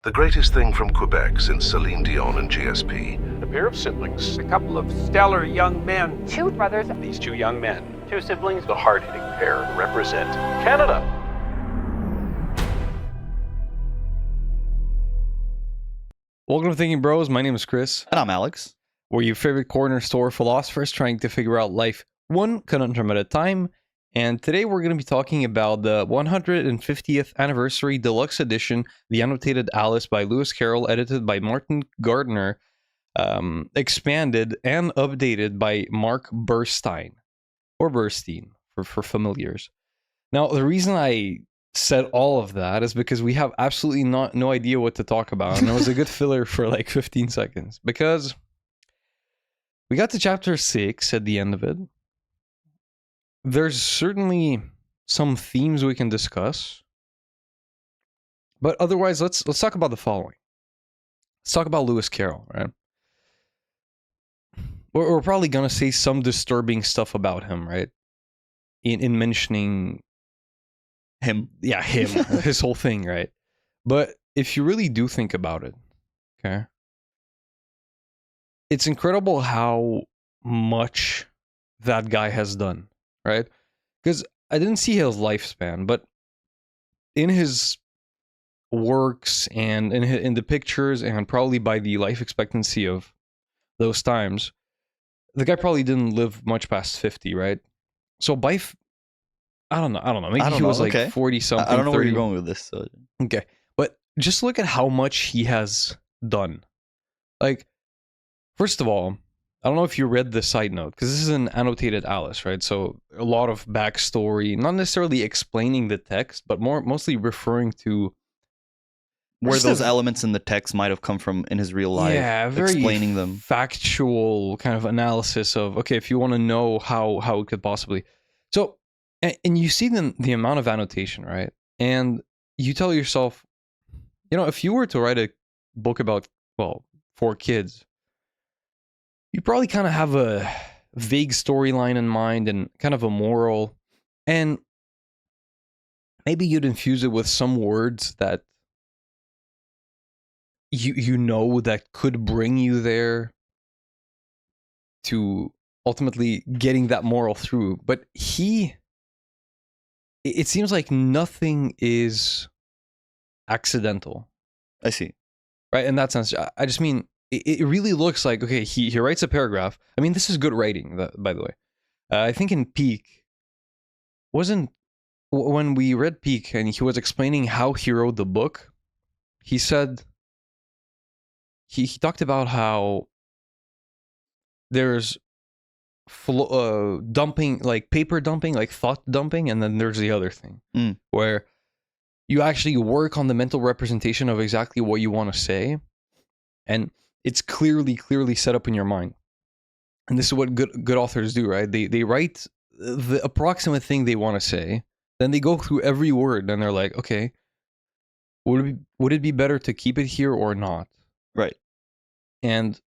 The greatest thing from Quebec since Celine Dion and GSP. A pair of siblings. A couple of stellar young men. Two brothers. These two young men. Two siblings. The hard-hitting pair represent Canada. Welcome to Thinkin Bros. My name is Chris. And I'm Alex. We're your favorite corner store philosophers trying to figure out life one conundrum at a time. And today we're going to be talking about the 150th anniversary deluxe edition, The Annotated Alice by Lewis Carroll, edited by Martin Gardner, expanded and updated by Mark Burstein, or Burstein for familiars. Now, the reason I said all of that is because we have absolutely no idea what to talk about. And it was a good filler for like 15 seconds because we got to chapter 6 at the end of it. There's certainly some themes we can discuss. But otherwise, let's talk about the following. Let's talk about Lewis Carroll, right? We're probably going to say some disturbing stuff about him, right? In mentioning him. Yeah, him. His whole thing, right? But if you really do think about it, okay? It's incredible how much that guy has done. Right? Because I didn't see his lifespan, but in his works and in the pictures and probably by the life expectancy of those times, the guy probably didn't live much past 50, right? So by I don't know. Maybe he was like 40 something. I don't know 30. where you're going with this. So. Okay. But just look at how much he has done. Like, first of all, I don't know if you read the side note, because this is an annotated Alice, right? So a lot of backstory, not necessarily explaining the text, but mostly referring to where those elements in the text might have come from in his real life. Yeah, very explaining them. Factual kind of analysis of, okay, if you want to know how it could possibly. So, and you see the amount of annotation, right? And you tell yourself, if you were to write a book about, for kids, you probably kind of have a vague storyline in mind and kind of a moral, and maybe you'd infuse it with some words that you know that could bring you there to ultimately getting that moral through. But it seems like nothing is accidental. I see. Right? In that sense, I just mean, it really looks like, okay, he writes a paragraph. I mean, this is good writing, by the way. I think in Peak, when we read Peak and he was explaining how he wrote the book, he said, he talked about how there's dumping, like paper dumping, like thought dumping, and then there's the other thing, where you actually work on the mental representation of exactly what you want to say, and it's clearly set up in your mind. And this is what good authors do, right? They write the approximate thing they want to say, then they go through every word and they're like, okay, would it be better to keep it here or not? Right. And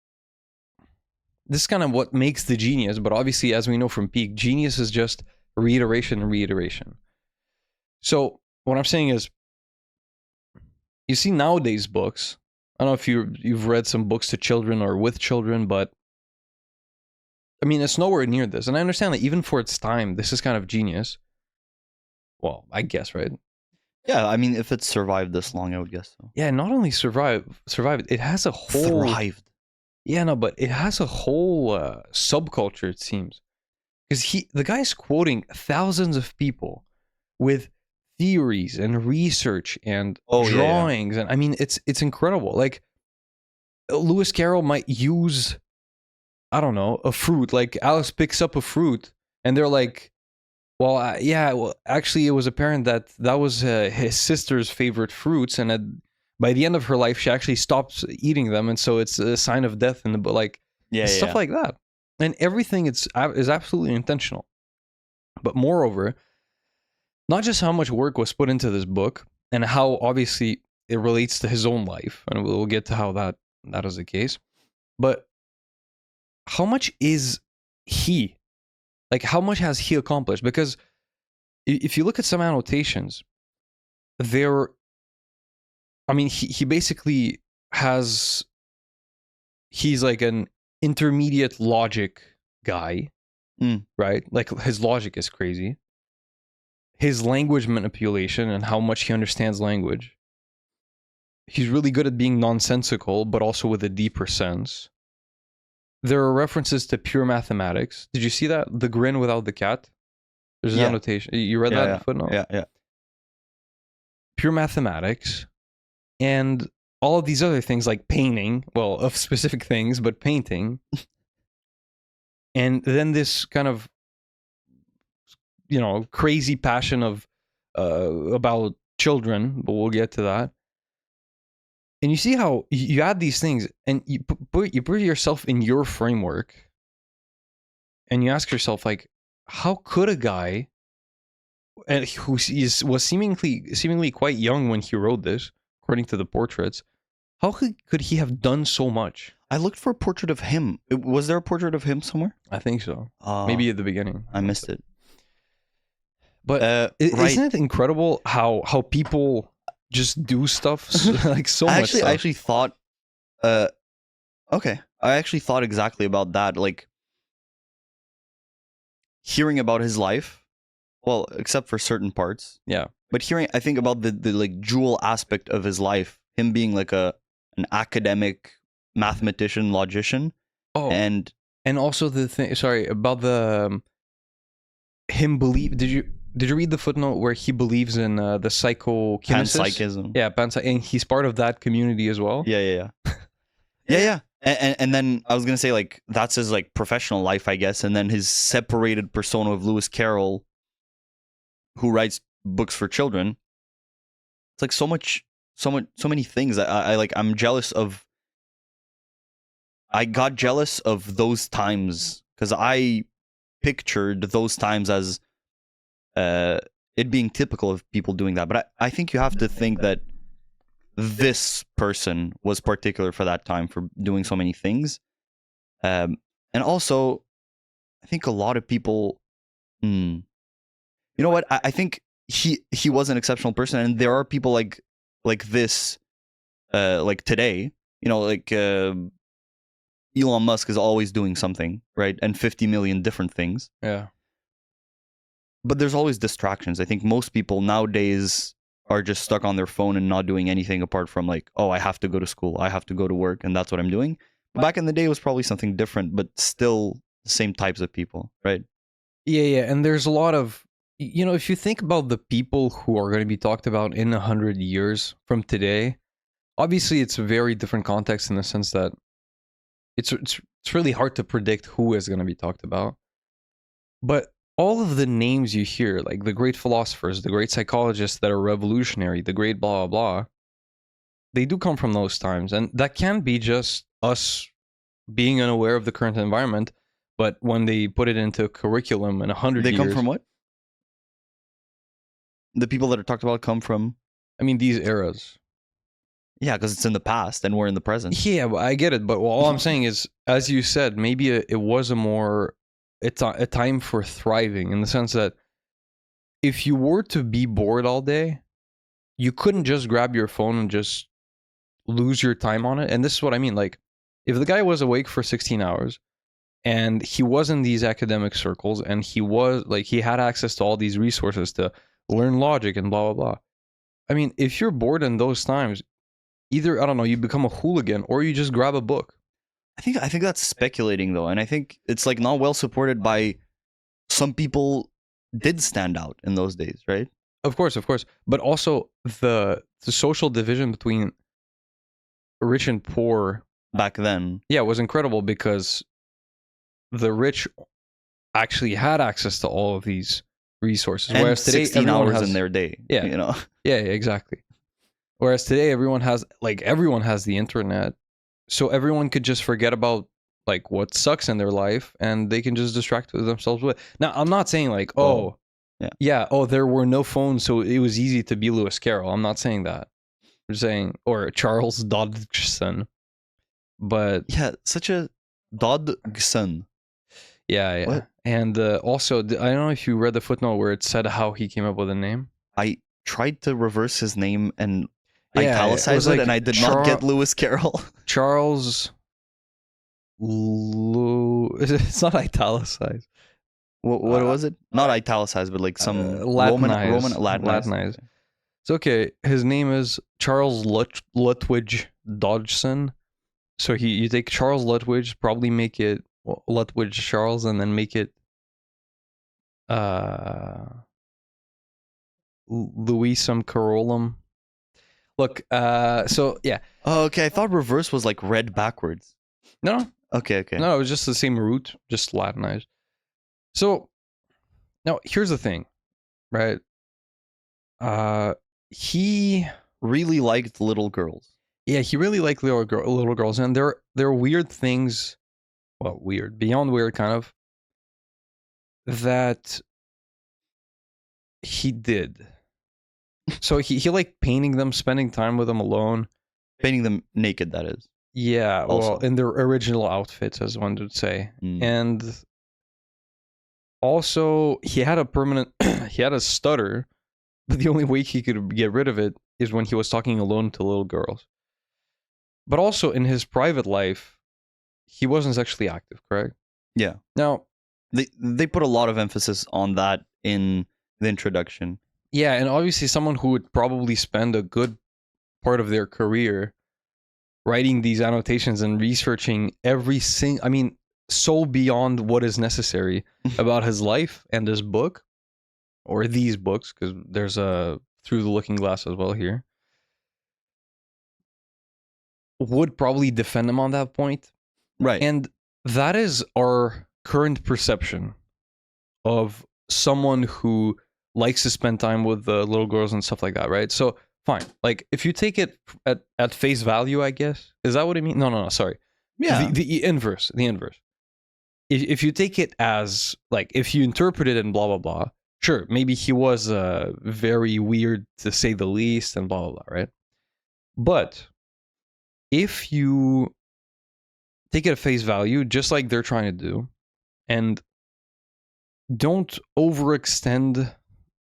this is kind of what makes the genius, but obviously, as we know from Peak, genius is just reiteration. So what I'm saying is, you see nowadays books, I don't know if you've read some books to children or with children, but I mean, it's nowhere near this. And I understand that even for its time, this is kind of genius. Well, I guess, right? Yeah, I mean, if it's survived this long, I would guess so. Yeah, not only survived, it has a whole... Thrived. Yeah, no, but it has a whole subculture, it seems. Because the guy's quoting thousands of people with theories and research and drawings, and I mean, it's incredible. Like, Lewis Carroll might use, I don't know, a fruit. Like, Alice picks up a fruit, and they're like, well, actually, it was apparent that was his sister's favorite fruits, and by the end of her life, she actually stops eating them, and so it's a sign of death in the book. Like, stuff like that, and everything is absolutely intentional. But moreover, not just how much work was put into this book and how obviously it relates to his own life, and we'll get to how that is the case, but how much is he? Like, how much has he accomplished? Because if you look at some annotations, they're I mean, he basically he's like an intermediate logic guy, right? Like his logic is crazy. His language manipulation and how much he understands language. He's really good at being nonsensical, but also with a deeper sense. There are references to pure mathematics. Did you see that? The grin without the cat? There's an annotation. You read that footnote? Yeah. Pure mathematics. And all of these other things like painting, well, of specific things, but painting. And then this kind of, crazy passion of about children, but we'll get to that. And you see how you add these things and you put yourself in your framework and you ask yourself, like, how could a guy who was seemingly quite young when he wrote this, according to the portraits, how could he have done so much? I looked for a portrait of him. Was there a portrait of him somewhere? I think so. Maybe at the beginning. I missed it. But isn't it incredible how people just do stuff like so much stuff? I actually thought okay. I actually thought exactly about that. Like, hearing about his life, well, except for certain parts. Yeah. But I think about the like dual aspect of his life, him being like an academic mathematician, logician. Oh. And also the thing, sorry, about the him believe. Did you read the footnote where he believes in the psychokinesis? Panpsychism. Yeah, and he's part of that community as well. Yeah. Yeah. And then I was gonna say, like, that's his like professional life, I guess, and then his separated persona of Lewis Carroll, who writes books for children. It's like so many things. I'm jealous of. I got jealous of those times because I pictured those times as it being typical of people doing that. But I think you have to think that this person was particular for that time for doing so many things. And also, I think a lot of people, you know what? I think he was an exceptional person, and there are people like this, like today, like Elon Musk is always doing something, right? And 50 million different things. Yeah. But there's always distractions. I think most people nowadays are just stuck on their phone and not doing anything apart from like, oh, I have to go to school, I have to go to work, and that's what I'm doing. But back in the day, it was probably something different, but still the same types of people, right? Yeah. And there's a lot of, if you think about the people who are going to be talked about in 100 years from today, obviously it's a very different context in the sense that it's really hard to predict who is going to be talked about. But all of the names you hear, like the great philosophers, the great psychologists that are revolutionary, the great blah, blah, blah, they do come from those times. And that can be just us being unaware of the current environment. But when they put it into curriculum in 100 years... They come from what? The people that are talked about come from... I mean, these eras. Yeah, because it's in the past and we're in the present. Yeah, I get it. But all I'm saying is, as you said, maybe it was it's a time for thriving, in the sense that if you were to be bored all day, you couldn't just grab your phone and just lose your time on it. And this is what I mean. Like, if the guy was awake for 16 hours and he was in these academic circles and he had access to all these resources to learn logic and blah, blah, blah. I mean, if you're bored in those times, either, I don't know, you become a hooligan or you just grab a book. I think that's speculating though, and I think it's like not well supported by some people. Did stand out in those days, right? Of course, but also the social division between rich and poor back then, was incredible because the rich actually had access to all of these resources, and whereas today 16 hours in their day. Yeah, exactly. Whereas today everyone has the internet. So everyone could just forget about like what sucks in their life and they can just distract themselves with. Now, I'm not saying like, there were no phones, so it was easy to be Lewis Carroll. I'm not saying that. I'm saying, or Charles Dodgson. But yeah, such a Dodgson. Yeah. What? And also, I don't know if you read the footnote where it said how he came up with the name. I tried to reverse his name and Yeah, italicize it was it, and I did not get Lewis Carroll. Charles. It's not italicized. What was it? Not italicized, but like some Latinized. Latinized. It's okay. His name is Charles Lutwidge Dodgson. So you take Charles Lutwidge, probably make it Lutwidge Charles, and then make it Louisum Carolum. Look, so yeah. Oh, okay. I thought reverse was like read backwards. No, Okay. no, it was just the same root, just Latinized. So now here's the thing, right? He Really liked little girls. he really liked little girls, and there are weird things, well, weird, beyond weird, kind of, that he did. So he liked painting them, spending time with them alone. Painting them naked, that is. Yeah, Also. well, in their original outfits, as one would say. Mm. And also, he had a stutter, but the only way he could get rid of it is when he was talking alone to little girls. But also, in his private life, he wasn't sexually active, correct? Yeah. Now, They put a lot of emphasis on that in the introduction. yeah, and obviously someone who would probably spend a good part of their career writing these annotations and researching so beyond what is necessary about his life and this book, or these books, because there's a Through the Looking Glass as well here, would probably defend him on that point. Right. And that is our current perception of someone who likes to spend time with the little girls and stuff like that, right? So fine, like if you take it at face value, I guess, is that what it means? No, sorry. Yeah. The inverse. If you take it as, like, if you interpret it and blah blah blah, sure, maybe he was very weird to say the least, and blah blah blah, right? But if you take it at face value, just like they're trying to do, and don't overextend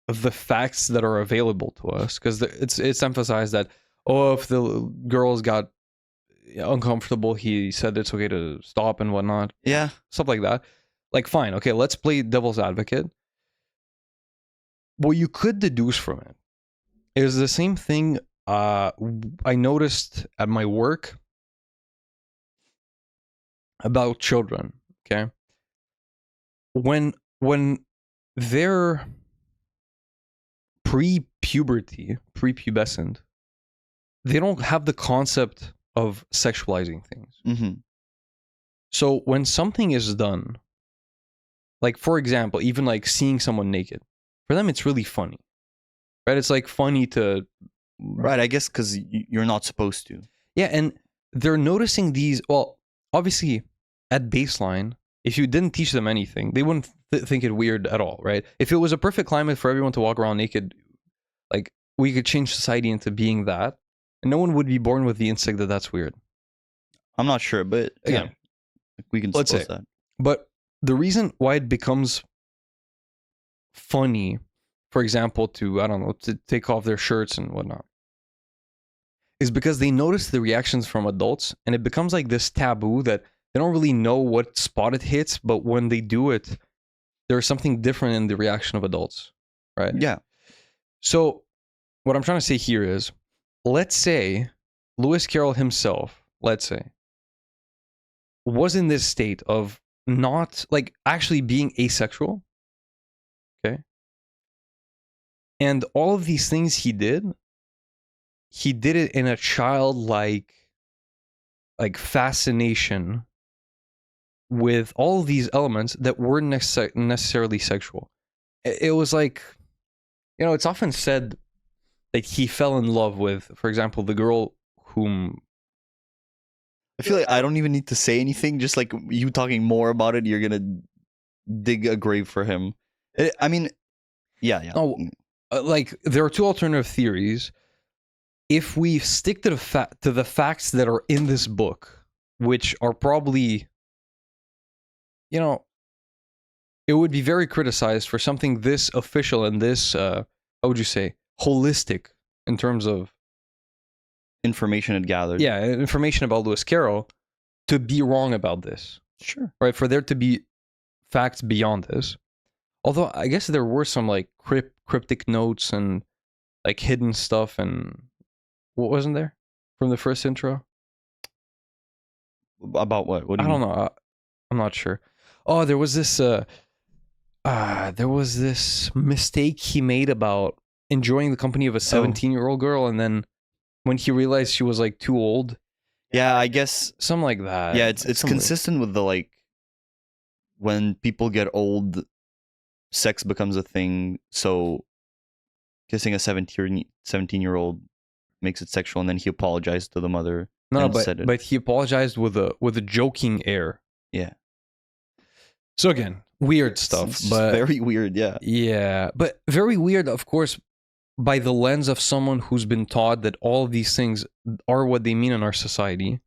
the facts that are available to us, because it's emphasized that, oh, if the girls got uncomfortable, he said it's okay to stop and whatnot. Yeah. Stuff like that. Like, fine, okay, let's play devil's advocate. What you could deduce from it is the same thing I noticed at my work about children. Okay, when they're prepubescent, they don't have the concept of sexualizing things. Mm-hmm. So when something is done, like, for example, even like seeing someone naked, for them it's really funny, right? It's like funny to, Right, I guess because you're not supposed to. yeah, and they're noticing these. Well, obviously, at baseline, if you didn't teach them anything, they wouldn't think it weird at all, right? If it was a perfect climate for everyone to walk around naked, like, we could change society into being that, and no one would be born with the instinct that that's weird. I'm not sure, but Again, we can let's suppose say. that. But the reason why it becomes funny, for example, to take off their shirts and whatnot, is because they notice the reactions from adults, and it becomes like this taboo that they don't really know what spot it hits, but when they do it, there's something different in the reaction of adults, right? Yeah. So what I'm trying to say here is, let's say Lewis Carroll himself, was in this state of not, like, actually being asexual, okay? And all of these things he did it in a childlike, like, fascination with all of these elements that weren't necessarily sexual. It was like, it's often said that he fell in love with, for example, the girl whom... I feel like I don't even need to say anything. Just like you talking more about it, you're gonna dig a grave for him. I mean, yeah. No, like, there are two alternative theories. If we stick to the facts that are in this book, which are probably, it would be very criticized for something this official and this, how would you say, holistic in terms of information it gathered. Yeah, information about Lewis Carroll to be wrong about this, Sure. right? For there to be facts beyond this. Although I guess there were some like cryptic notes and like hidden stuff, and what wasn't there from the first intro? About what? What do I you don't mean? know. I'm not sure. Oh, there was this mistake he made about enjoying the company of a 17-year-old girl, and then when he realized she was like too old, Yeah, I guess. something like that. Yeah, it's Something- consistent with the like when people get old, sex becomes a thing. So kissing a 17-year-old makes it sexual, and then he apologized to the mother. No, and said it. but he apologized with a joking air. Yeah. So again, weird stuff, It's just but very weird. Yeah. yeah, but very weird, of course, by the lens of someone who's been taught that all of these things are what they mean in our society.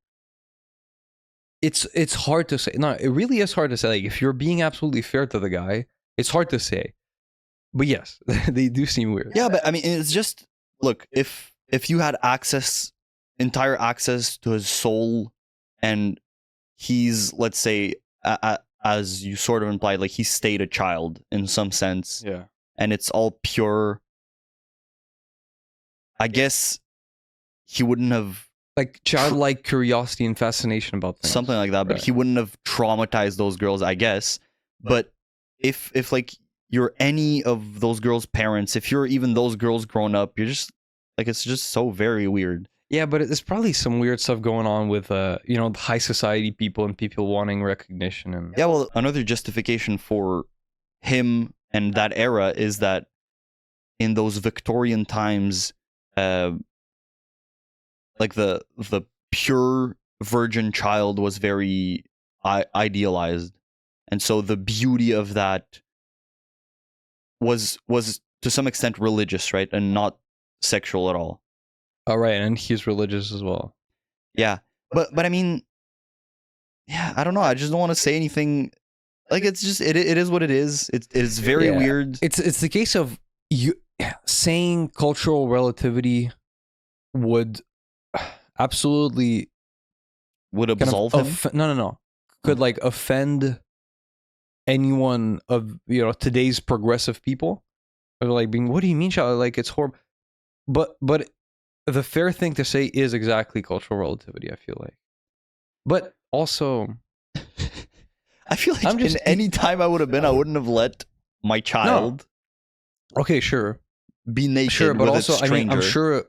It's hard to say. No, it really is hard to say. Like, if you're being absolutely fair to the guy, it's hard to say. But yes, they do seem weird. Yeah, but I mean, it's just look, if you had entire access to his soul, and he's, let's say, as you sort of implied, like he stayed a child in some sense, Yeah. and it's all pure, I guess he wouldn't have Like childlike curiosity and fascination about things. something like that, but Right. he wouldn't have traumatized those girls, I guess. But if like you're any of those girls' parents, if you're even those girls grown up, you're just like, it's just so very weird. Yeah, but there's probably some weird stuff going on with the high society people and people wanting recognition and Yeah, well, another justification for him and that era is that in those Victorian times, like the pure virgin child was very idealized, and so the beauty of that was to some extent religious, right, and not sexual at all. all right, and he's religious as well. Yeah, but I mean, yeah, I don't know. I just don't want to say anything. Like, it's just it is what it is. It's very Yeah. weird. It's the case of you saying cultural relativity would absolutely Would kind of absolve him. no could like offend anyone of today's progressive people. Or like being, what do you mean, child? Like, it's horrible. But the fair thing to say is exactly cultural relativity, I feel like. But also, I feel like I'm just- in any time I would have been, I wouldn't have let my child okay, sure. be naked Sure, but with also, a stranger. I'm sure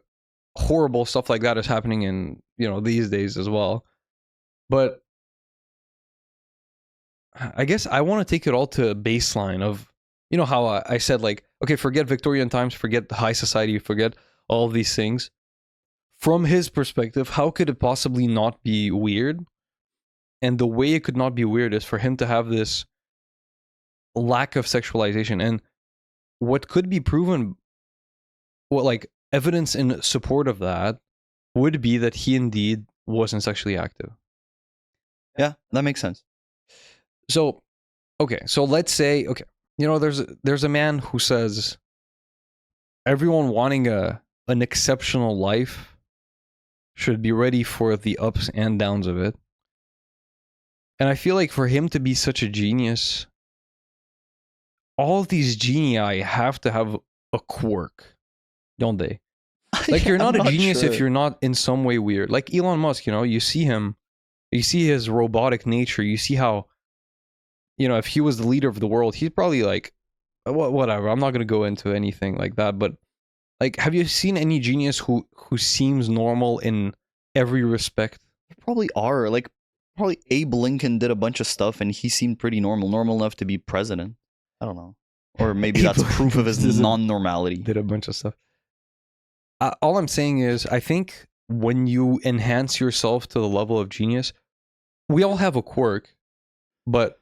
horrible stuff like that is happening in these days as well. But I guess I want to take it all to a baseline of how I said, like, okay, forget Victorian times, forget the high society, forget all of these things. From his perspective, how could it possibly not be weird? And the way it could not be weird is for him to have this lack of sexualization. And what could be proven, evidence in support of that would be that he indeed wasn't sexually active. Yeah, that makes sense. So, okay, so let's say, okay, there's a man who says everyone wanting an exceptional life should be ready for the ups and downs of it. And I feel like for him to be such a genius, all of these genii have to have a quirk, don't they? Like, you're not I'm a genius if sure. you're not in some way weird. Like Elon Musk, you see him, you see his robotic nature, you see how, if he was the leader of the world, he's probably like, whatever, I'm not going to go into anything like that. But, like, have you seen any genius who seems normal in every respect? There probably are. Like, probably Abe Lincoln did a bunch of stuff and he seemed pretty normal enough to be president. I don't know. Or maybe that's proof of his non-normality. Did a bunch of stuff. All I'm saying is, I think when you enhance yourself to the level of genius, we all have a quirk, but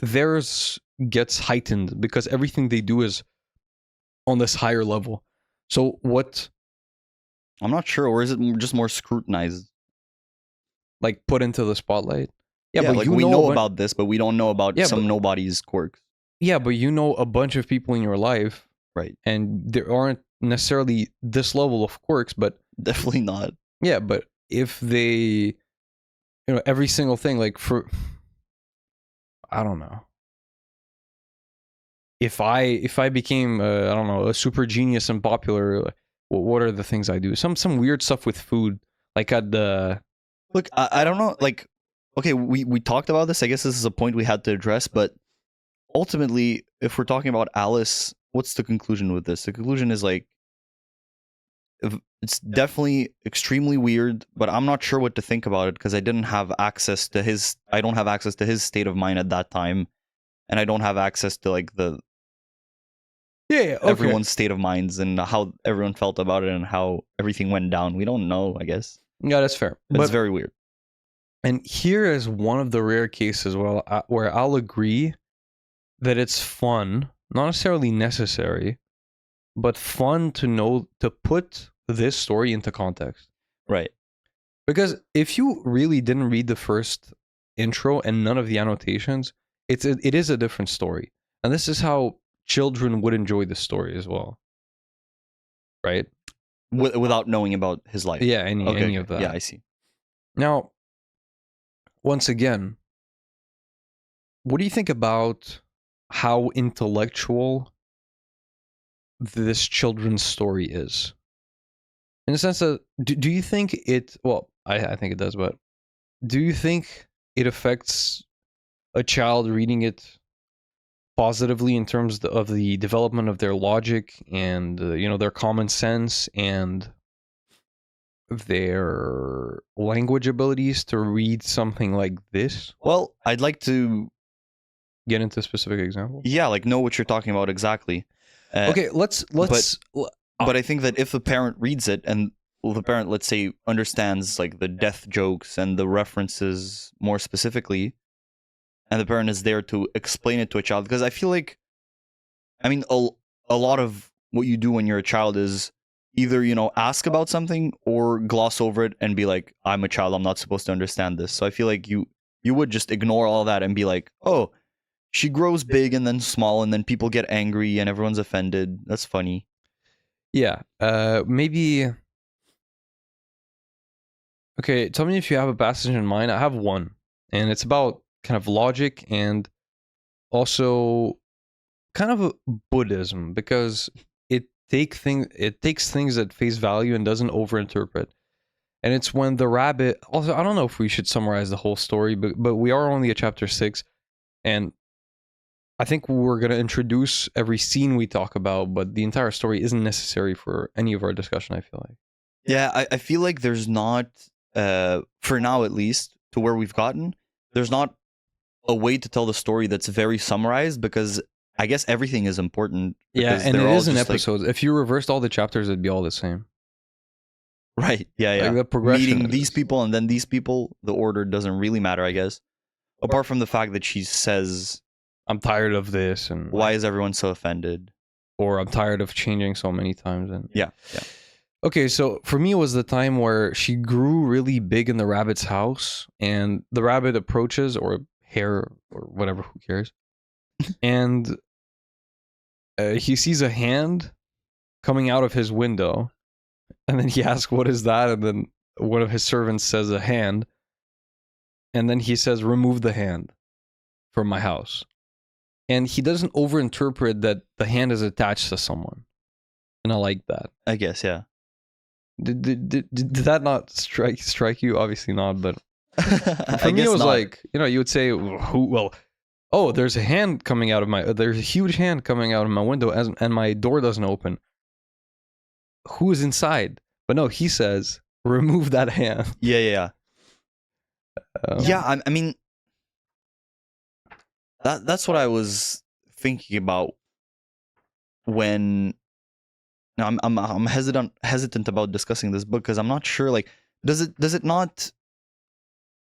theirs gets heightened because everything they do is on this higher level. So what, I'm not sure. Or is it just more scrutinized? like, put into the spotlight? Yeah, but like, you we know know a bun- about this, but we don't know about Yeah, some but- nobody's quirks. Yeah, but you know a bunch of people in your life, Right. and there aren't necessarily this level of quirks, but Definitely not. Yeah, but if they, every single thing, like I don't know. If I became, I don't know, a super genius and popular, like, what are the things I do? Some weird stuff with food, like at the. Look, I don't know. Like, okay, we talked about this. I guess this is a point we had to address. But ultimately, if we're talking about Alice, what's the conclusion with this? The conclusion is like, it's definitely extremely weird, but I'm not sure what to think about it because I don't have access to his state of mind at that time, and I don't have access to like the Okay. everyone's state of minds and how everyone felt about it and how everything went down. We don't know, I guess. Yeah, that's fair. But it's very weird. And here is one of the rare cases where I'll agree that it's fun, not necessarily necessary, but fun to know to put this story into context. Right. Because if you really didn't read the first intro and none of the annotations, it is a different story. And this is how children would enjoy the story as well. Right? Without knowing about his life. Yeah, any of that. Yeah, I see. Now, once again, what do you think about how intellectual this children's story is? In the sense that, do you think it, well, I think it does, but do you think it affects a child reading it positively in terms of the development of their logic and, their common sense and their language abilities to read something like this? Well, I'd like to Get into specific examples? yeah, like know what you're talking about exactly. Okay, let's But I think that if the parent reads it and the parent, let's say, understands like the death jokes and the references more specifically, and the parent is there to explain it to a child, because I feel like, I mean, a lot of what you do when you're a child is either, ask about something or gloss over it and be like, I'm a child, I'm not supposed to understand this. So I feel like you would just ignore all that and be like, oh, she grows big and then small and then people get angry and everyone's offended. That's funny. Yeah, maybe. Okay, tell me if you have a passage in mind. I have one, and it's about kind of logic and also kind of a Buddhism, because it takes things at face value and doesn't overinterpret. And it's when the rabbit. Also, I don't know if we should summarize the whole story, but we are only at chapter 6, and I think we're going to introduce every scene we talk about, but the entire story isn't necessary for any of our discussion, I feel like. Yeah, I feel like there's not, for now at least, to where we've gotten, there's not a way to tell the story that's very summarized, because I guess everything is important. Yeah, and it is in just, episodes. If you reversed all the chapters, it'd be all the same. Right, yeah. Like the progression Meeting these people and then these people, the order doesn't really matter, I guess. Apart from the fact that she says, I'm tired of this, and why is everyone so offended? Or I'm tired of changing so many times. And yeah. Okay, so for me, it was the time where she grew really big in the rabbit's house, and the rabbit approaches, or hare, or whatever, who cares? And he sees a hand coming out of his window, and then he asks, what is that? And then one of his servants says, a hand. And then he says, remove the hand from my house. And he doesn't overinterpret that the hand is attached to someone. And I like that. I guess, yeah. Did that not strike you? Obviously not, but for I me guess it was not. like, you would say, oh, there's a hand coming out of there's a huge hand coming out of my window and my door doesn't open. Who is inside? But no, he says, remove that hand. Yeah. I mean, that's what I was thinking about when. Now I'm hesitant about discussing this book because I'm not sure. Like, does it not?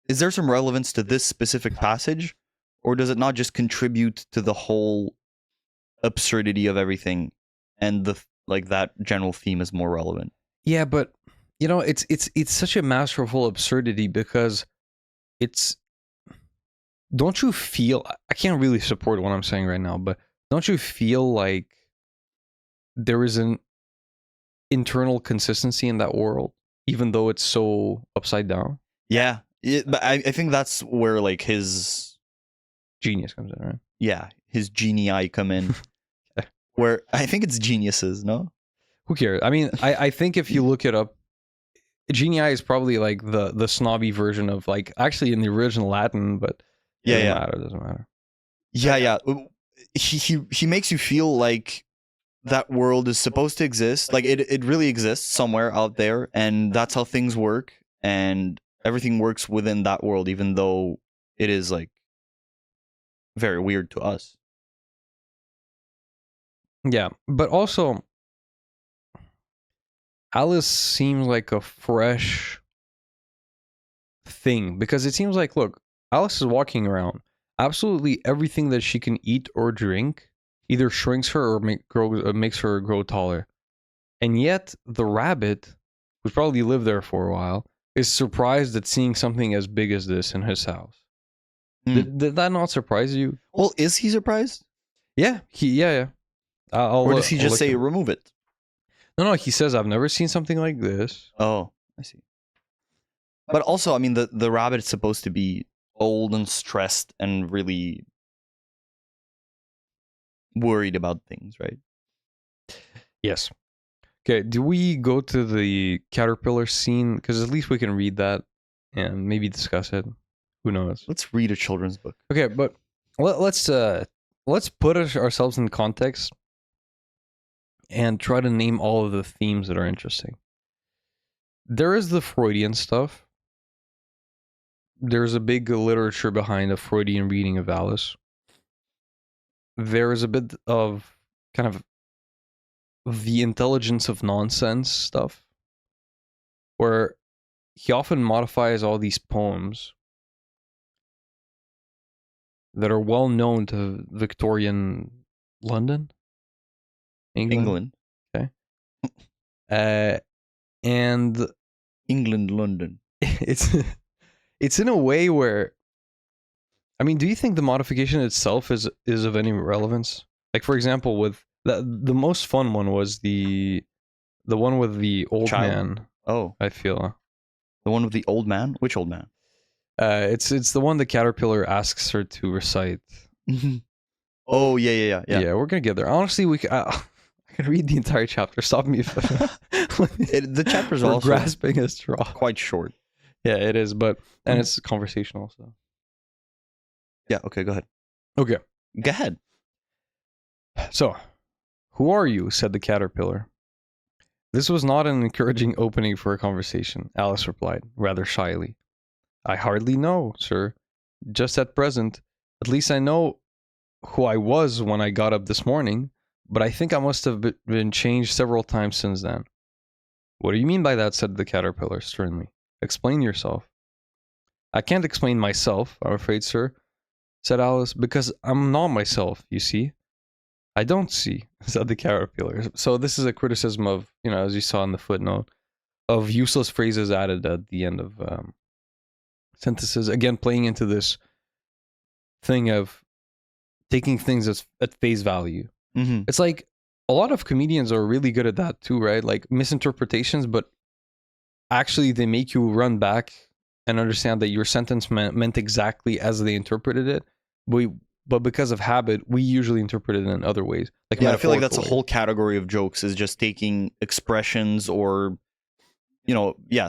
Is there some relevance to this specific passage, or does it not just contribute to the whole absurdity of everything, and that general theme is more relevant? Yeah, but it's such a masterful absurdity because it's. Don't you feel? I can't really support what I'm saying right now, but don't you feel like there is an internal consistency in that world? even though it's so upside down. Yeah, but I think that's where like his Genius comes in, right? his genii come in. Where I think it's geniuses, no? Who cares? I mean, I think if you look it up, genii is probably like the snobby version of like actually in the original Latin, but doesn't matter. Yeah. He makes you feel like that world is supposed to exist. Like it really exists somewhere out there, and that's how things work, and everything works within that world, even though it is like very weird to us. Yeah, but also Alice seems like a fresh thing because it seems like, look, Alice is walking around. Absolutely everything that she can eat or drink either shrinks her or makes her grow taller. And yet the rabbit, who's probably lived there for a while, is surprised at seeing something as big as this in his house. Did that not surprise you? Well, is he surprised? Yeah, yeah. Or does he just say remove it? No, he says, I've never seen something like this. Oh, I see. But also, I mean, the rabbit is supposed to be old and stressed and really worried about things, right? Yes. Okay, do we go to the caterpillar scene? Because at least we can read that and maybe discuss it. Who knows? Let's read a children's book. Okay, but let's put ourselves in context and try to name all of the themes that are interesting. There is the Freudian stuff. There's a big literature behind a Freudian reading of Alice. There is a bit of kind of the intelligence of nonsense stuff, where he often modifies all these poems that are well known to Victorian London, England. Okay. And England, London. It's in a way where, I mean, do you think the modification itself is of any relevance? Like, for example, with the most fun one was the one with the old man. Oh, I feel the one with the old man. Which old man? It's the one the caterpillar asks her to recite. Oh yeah. Yeah, we're gonna get there. Honestly, I can read the entire chapter. Stop me if the chapters are also grasping a straw. Quite short. Yeah, it is, but it's conversational. So yeah, okay, go ahead. Okay, go ahead. So, who are you? Said the caterpillar. This was not an encouraging opening for a conversation, Alice replied, rather shyly. I hardly know, sir. Just at present. At least I know who I was when I got up this morning, but I think I must have been changed several times since then. What do you mean by that? Said the caterpillar sternly. Explain yourself. I can't explain myself, I'm afraid, sir, said Alice, because I'm not myself, you see. I don't see, said the caterpillar. So this is a criticism of, as you saw in the footnote, of useless phrases added at the end of sentences. Again, playing into this thing of taking things at face value. Mm-hmm. It's like a lot of comedians are really good at that too, right? Like misinterpretations, but actually they make you run back and understand that your sentence meant exactly as they interpreted it. But because of habit, we usually interpret it in other ways. Like I feel like that's a whole category of jokes, is just taking expressions or,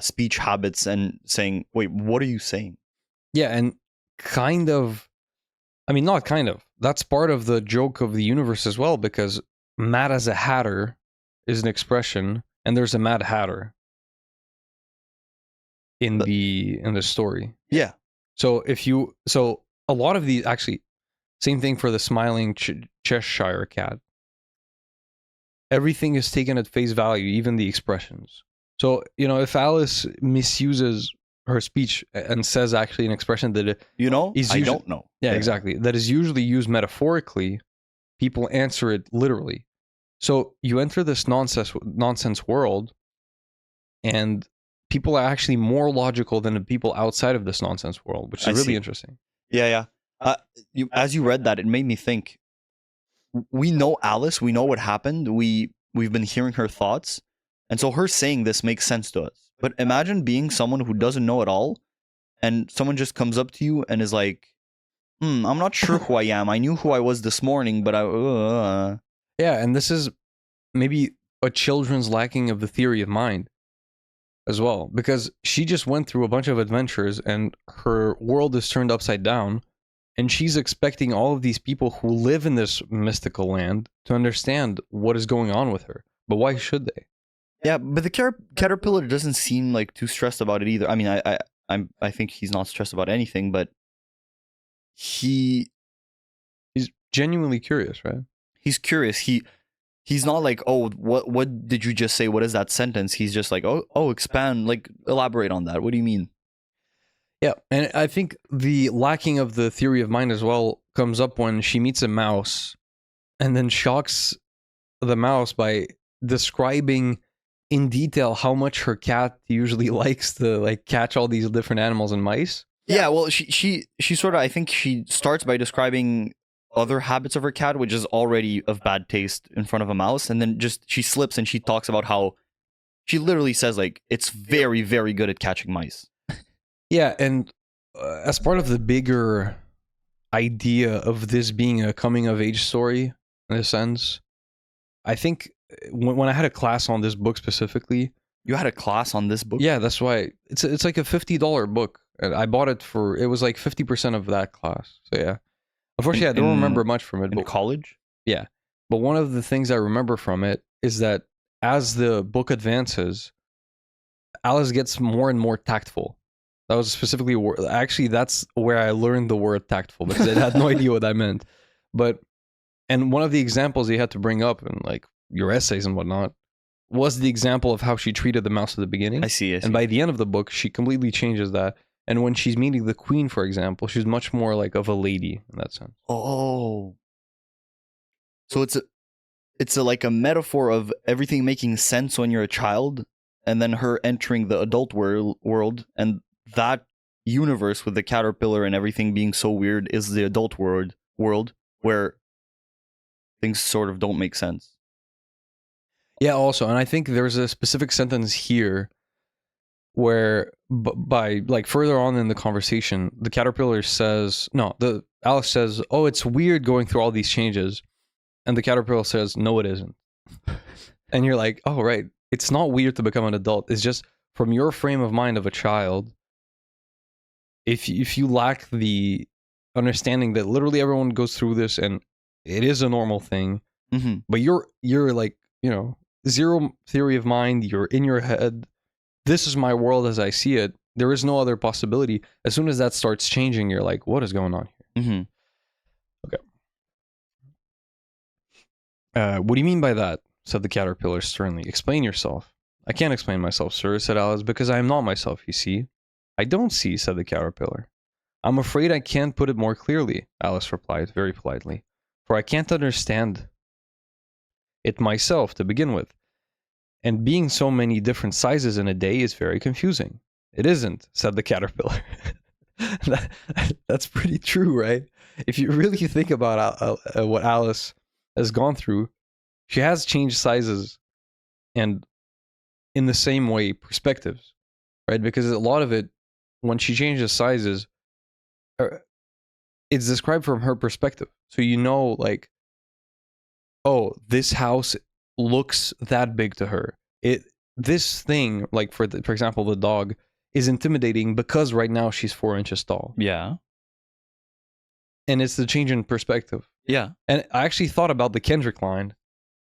speech habits and saying, wait, what are you saying? Yeah, and that's part of the joke of the universe as well, because Mad as a Hatter is an expression, and there's a Mad Hatter in the story. Yeah. So a lot of these, actually, same thing for the smiling Cheshire cat. Everything is taken at face value, even the expressions. So, if Alice misuses her speech and says actually an expression that I don't know. Yeah, exactly. That is usually used metaphorically, people answer it literally. So you enter this nonsense world, and people are actually more logical than the people outside of this nonsense world, which is really interesting. Yeah. As you read that, it made me think. We know Alice. We know what happened. We've been hearing her thoughts, and so her saying this makes sense to us. But imagine being someone who doesn't know it all, and someone just comes up to you and is like, I'm not sure who I am. I knew who I was this morning, but Yeah, and this is maybe a children's lacking of the theory of mind as well, because she just went through a bunch of adventures and her world is turned upside down, and she's expecting all of these people who live in this mystical land to understand what is going on with her. But why should they? Yeah, but the caterpillar doesn't seem like too stressed about it either. I mean, I think he's not stressed about anything, but he's Genuinely curious, right? he's curious. He's not like, oh, what did you just say? What is that sentence? He's just like, oh, expand, like elaborate on that. What do you mean? Yeah, and I think the lacking of the theory of mind as well comes up when she meets a mouse and then shocks the mouse by describing in detail how much her cat usually likes to like catch all these different animals and mice. Yeah, well, she sort of, I think she starts by describing other habits of her cat, which is already of bad taste in front of a mouse, and then just she slips and she talks about how she literally says like it's very, very good at catching mice. Yeah, and as part of the bigger idea of this being a coming of age story, in a sense, I think when I had a class on this book specifically, You had a class on this book? yeah, that's why it's like a $50 book, and I bought it for it was like 50% of that class. So yeah, unfortunately, I don't remember much from it. In But college? yeah, but one of the things I remember from it is that as the book advances, Alice gets more and more tactful. That was specifically actually that's where I learned the word tactful, because I had no idea what that meant. And one of the examples you had to bring up in like your essays and whatnot was the example of how she treated the mouse at the beginning. I see. And by the end of the book, she completely changes that. And when she's meeting the queen, for example, she's much more like of a lady in that sense. Oh. So it's like a metaphor of everything making sense when you're a child, and then her entering the adult world, and that universe with the caterpillar and everything being so weird is the adult world where things sort of don't make sense. Yeah, also, and I think there's a specific sentence here where by like further on in the conversation, the caterpillar says, no, the Alice says, "Oh, it's weird going through all these changes," and the caterpillar says, "No, it isn't." And you're like, "Oh, right, it's not weird to become an adult. It's just from your frame of mind of a child. If you lack the understanding that literally everyone goes through this and it is a normal thing, but you're like, zero theory of mind. You're in your head. This is my world as I see it. There is no other possibility." As soon as that starts changing, you're like, what is going on here? Okay. What do you mean by that? Said the caterpillar sternly. "Explain yourself." "I can't explain myself, sir," said Alice, "because I am not myself, you see." "I don't see," said the caterpillar. "I'm afraid I can't put it more clearly," Alice replied very politely, "for I can't understand it myself to begin with. And being so many different sizes in a day is very confusing." "It isn't," said the caterpillar. That's pretty true, right? If you really think about what Alice has gone through, she has changed sizes and in the same way perspectives, right? Because a lot of it, when she changes sizes, it's described from her perspective. So like, oh, this house looks that big to her. This thing, like for example, the dog, is intimidating because right now she's 4 inches tall. Yeah. And it's the change in perspective. Yeah. And I actually thought about the Kendrick line.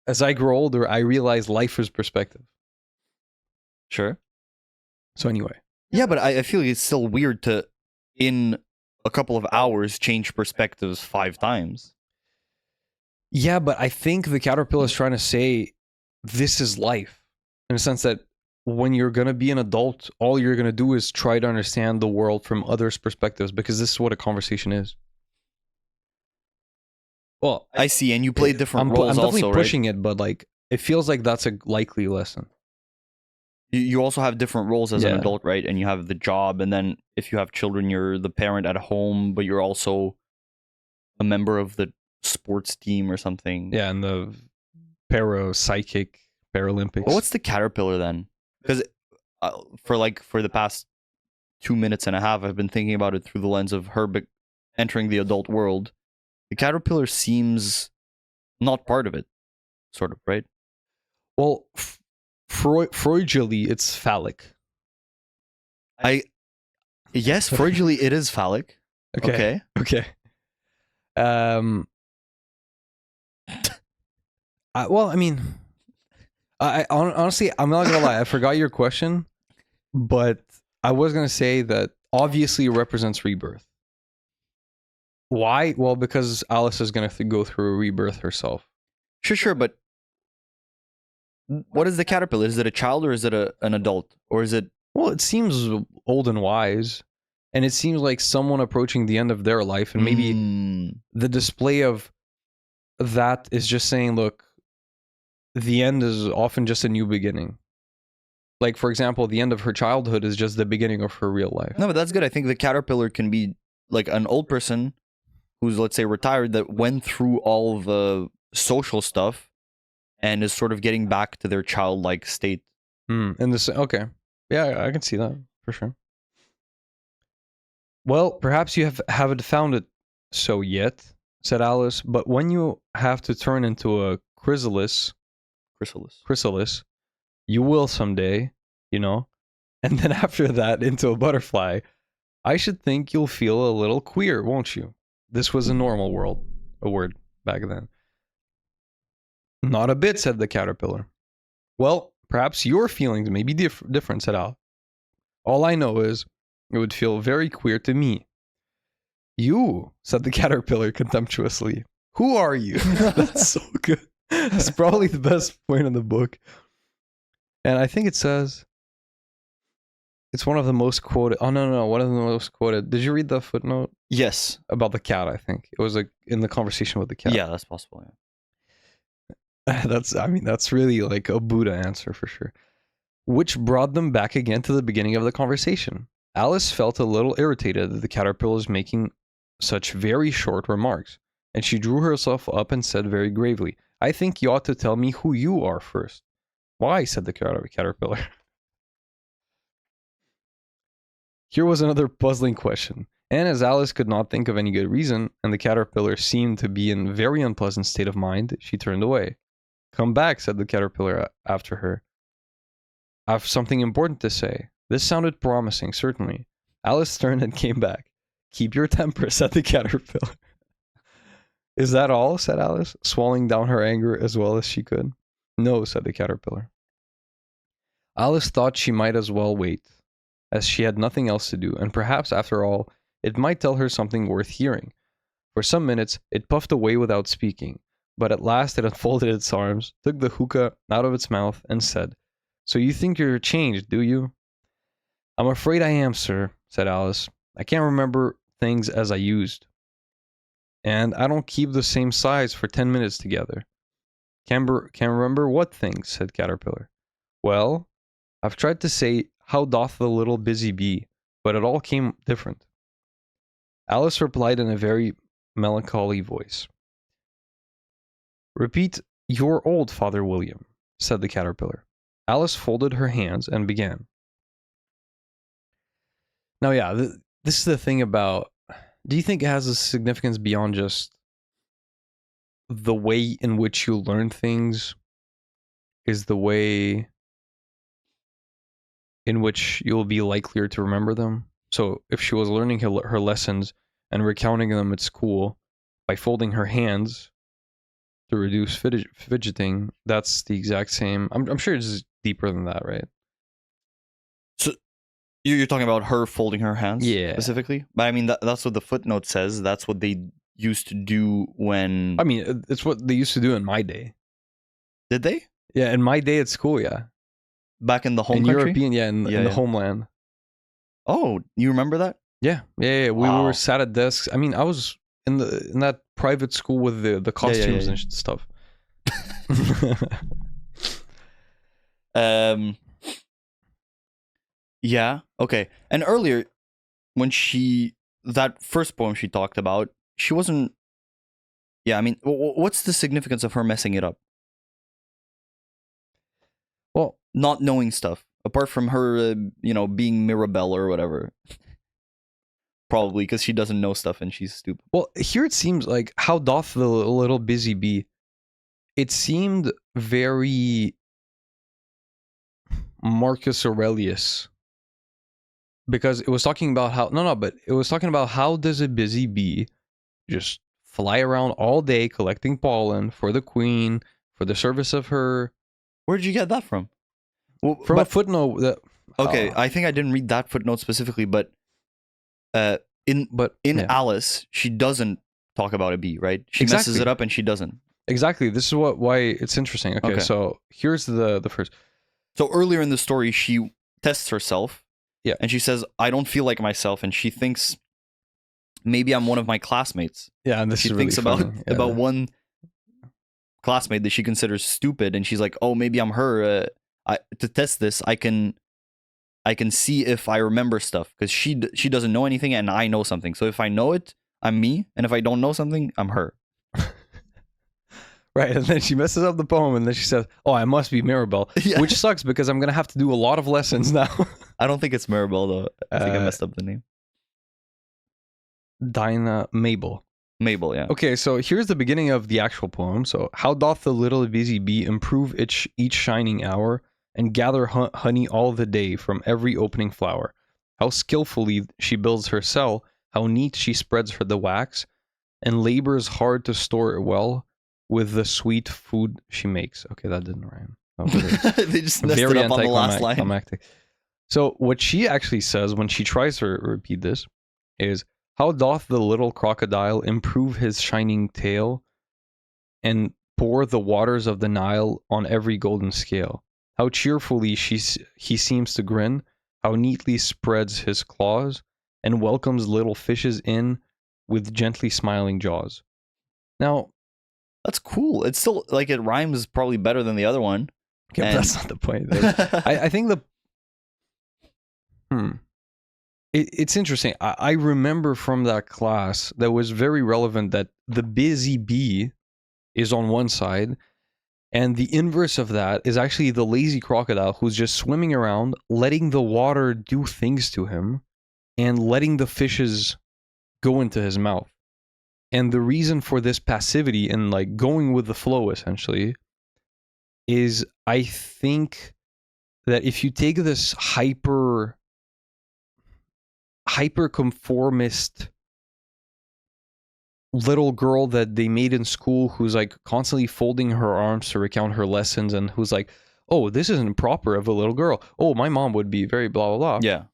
As I grow older, I realize life is perspective. Sure. So anyway. Yeah, but I feel like it's still weird to, in a couple of hours, change perspectives 5 times. Yeah, but I think the caterpillar is trying to say this is life. In the sense that when you're going to be an adult, all you're going to do is try to understand the world from others' perspectives, because this is what a conversation is. Well, I see, and you play different I'm roles definitely also, pushing right? it, but like it feels like that's a likely lesson. You also have different roles as an Yeah. adult, right? And you have the job, and then if you have children, you're the parent at home, but you're also a member of the sports team or something. Yeah, and the psychic Paralympics. Well, what's the caterpillar then? Because for the past 2 minutes and a half, I've been thinking about it through the lens of her entering the adult world. The caterpillar seems not part of it, sort of, right? Well, Freudly, it's phallic. Yes, Freudly, it is phallic. Okay. Well, I mean, I honestly, I'm not gonna lie. I forgot your question, but I was gonna say that obviously it represents rebirth. Why? Well, because Alice is gonna go through a rebirth herself. Sure, but what is the caterpillar? Is it a child or is it an adult? Or is it... Well, it seems old and wise, and it seems like someone approaching the end of their life, and maybe the display of that is just saying, look, the end is often just a new beginning. Like, for example, the end of her childhood is just the beginning of her real life. No, but that's good. I think the caterpillar can be like an old person who's, let's say, retired, that went through all the social stuff and is sort of getting back to their childlike state. Okay. Yeah, I can see that for sure. Well, perhaps you haven't found it so yet, said Alice, but when you have to turn into a chrysalis, you will someday, you know, and then after that into a butterfly, I should think you'll feel a little queer, won't you? This was a normal word back then. Not a bit, said the caterpillar. Well, perhaps your feelings may be different, said Al. All I know is it would feel very queer to me. You, said the caterpillar contemptuously. Who are you? That's so good. It's probably the best point in the book. And I think it says it's one of the most quoted. Oh, no, one of the most quoted. Did you read the footnote? Yes. About the cat, I think. It was like in the conversation with the cat. Yeah, that's possible. Yeah. That's really like a Buddha answer for sure. Which brought them back again to the beginning of the conversation. Alice felt a little irritated that the caterpillar was making such very short remarks, and she drew herself up and said very gravely, I think you ought to tell me who you are first. Why? Said the caterpillar. Here was another puzzling question, and as Alice could not think of any good reason, and the caterpillar seemed to be in a very unpleasant state of mind, she turned away. Come back, said the caterpillar after her. I've something important to say. This sounded promising, certainly. Alice turned and came back. Keep your temper, said the caterpillar. Is that all? Said Alice, swallowing down her anger as well as she could. No, said the caterpillar. Alice thought she might as well wait, as she had nothing else to do, and perhaps, after all, it might tell her something worth hearing. For some minutes, it puffed away without speaking, but at last it unfolded its arms, took the hookah out of its mouth, and said, So you think you're changed, do you? I'm afraid I am, sir, said Alice. I can't remember things as I used. And I don't keep the same size for 10 minutes together. Can't remember what things, said Caterpillar. Well, I've tried to say, how doth the little busy bee, but it all came different. Alice replied in a very melancholy voice. Repeat, you're old, Father William, said the caterpillar. Alice folded her hands and began. Now, yeah, this is the thing about, do you think it has a significance beyond just the way in which you learn things is the way in which you'll be likelier to remember them? So if she was learning her lessons and recounting them at school by folding her hands to reduce fidgeting, that's the exact same. I'm sure it's deeper than that, right? So you're talking about her folding her hands, yeah, specifically? But I mean, that's what the footnote says. That's what they used to do when... I mean, it's what they used to do in my day. Did they? Yeah, in my day at school, yeah. Back in the home in country? European, yeah, in the homeland. Oh, you remember that? Yeah. We were sat at desks. I mean, I was in that private school with the costumes and stuff. Yeah. Okay. And earlier, when that first poem she talked about, she wasn't. Yeah. I mean, what's the significance of her messing it up? Well, not knowing stuff. apart from her, being Mirabelle or whatever. Probably because she doesn't know stuff and she's stupid. Well, here it seems like how doth the little busy bee. It seemed very Marcus Aurelius, because it was talking about but it was talking about how does a busy bee just fly around all day collecting pollen for the queen, for the service of her. Where did you get that from? Well, From a footnote that. Okay, I think I didn't read that footnote specifically, but in Alice, she doesn't talk about a bee, right? She messes it up and she doesn't. Exactly. This is why it's interesting. Okay, so here's the first. So earlier in the story, she tests herself. Yeah. And she says, I don't feel like myself. And she thinks maybe I'm one of my classmates. Yeah, and this she is thinks really funny. about one classmate that she considers stupid. And she's like, oh, maybe I'm her. To test this, I can see if I remember stuff. Because she doesn't know anything and I know something. So if I know it, I'm me. And if I don't know something, I'm her. Right, and then she messes up the poem, and then she says, "Oh, I must be Mirabelle," which sucks because I'm gonna have to do a lot of lessons now. I don't think it's Mirabelle though. I think I messed up the name. Mabel. Mabel, yeah. Okay, so here's the beginning of the actual poem. So, how doth the little busy bee improve each shining hour, and gather honey all the day from every opening flower? How skillfully she builds her cell, how neat she spreads the wax, and labors hard to store it well with the sweet food she makes. Okay, that didn't rhyme. They just messed it up on the last line. Climactic. So what she actually says when she tries to repeat this is, how doth the little crocodile improve his shining tail and pour the waters of the Nile on every golden scale? How cheerfully he seems to grin, how neatly spreads his claws, and welcomes little fishes in with gently smiling jaws. Now, that's cool. It's still like it rhymes probably better than the other one. Okay, but that's not the point. I think it's interesting. I remember from that class that was very relevant that the busy bee is on one side, and the inverse of that is actually the lazy crocodile who's just swimming around, letting the water do things to him, and letting the fishes go into his mouth. And the reason for this passivity and like going with the flow essentially is, I think that if you take this hyper conformist little girl that they made in school who's like constantly folding her arms to recount her lessons and who's like, oh, this isn't proper of a little girl. Oh, my mom would be very blah, blah, blah. Yeah.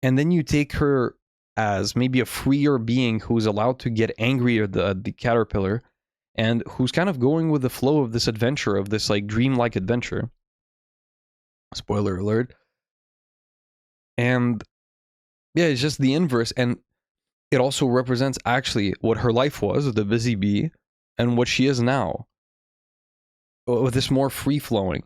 And then you take her as maybe a freer being who's allowed to get angry at the caterpillar and who's kind of going with the flow of this adventure, of this like dreamlike adventure. Spoiler alert. And yeah, it's just the inverse. And it also represents actually what her life was, the busy bee, and what she is now, with this more free-flowing.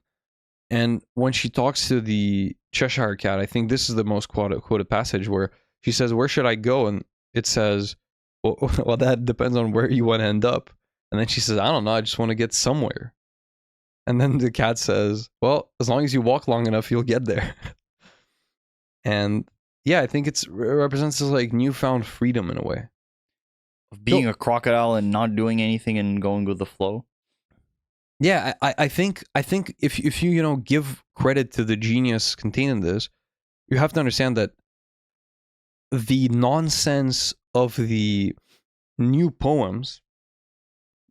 And when she talks to the Cheshire Cat, I think this is the most quoted passage where she says, where should I go? And it says, well, that depends on where you want to end up. And then she says, I don't know, I just want to get somewhere. And then the cat says, well, as long as you walk long enough, you'll get there. And yeah, I think it represents this like newfound freedom in a way. Of being a crocodile and not doing anything and going with the flow. Yeah, I think if you give credit to the genius contained in this, you have to understand that the nonsense of the new poems,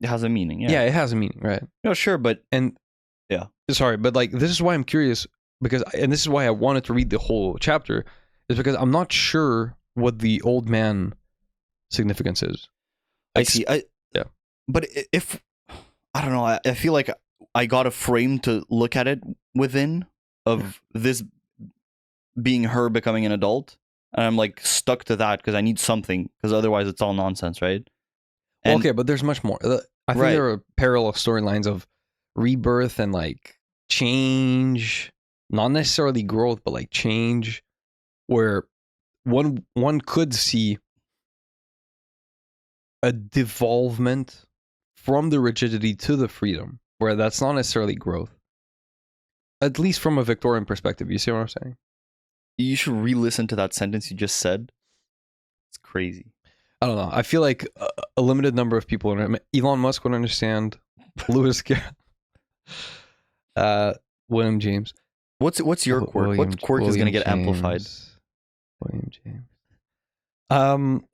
it has a meaning. Yeah, it has a meaning, right? No, sure, but sorry, but like this is why I'm curious and this is why I wanted to read the whole chapter, is because I'm not sure what the old man significance is. I see. But if I don't know, I feel like I got a frame to look at it within of this being her becoming an adult, and I'm like stuck to that because I need something, because otherwise it's all nonsense, right? And, okay, but there's much more. I think there are parallel storylines of rebirth and like change, not necessarily growth, but like change, where one could see a devolvement from the rigidity to the freedom, where that's not necessarily growth. At least from a Victorian perspective. You see what I'm saying? You should re-listen to that sentence you just said. It's crazy. I don't know. I feel like a limited number of people, Elon Musk would understand, Lewis Carroll, William James. What's your quirk? What quirk is going to get amplified? William James.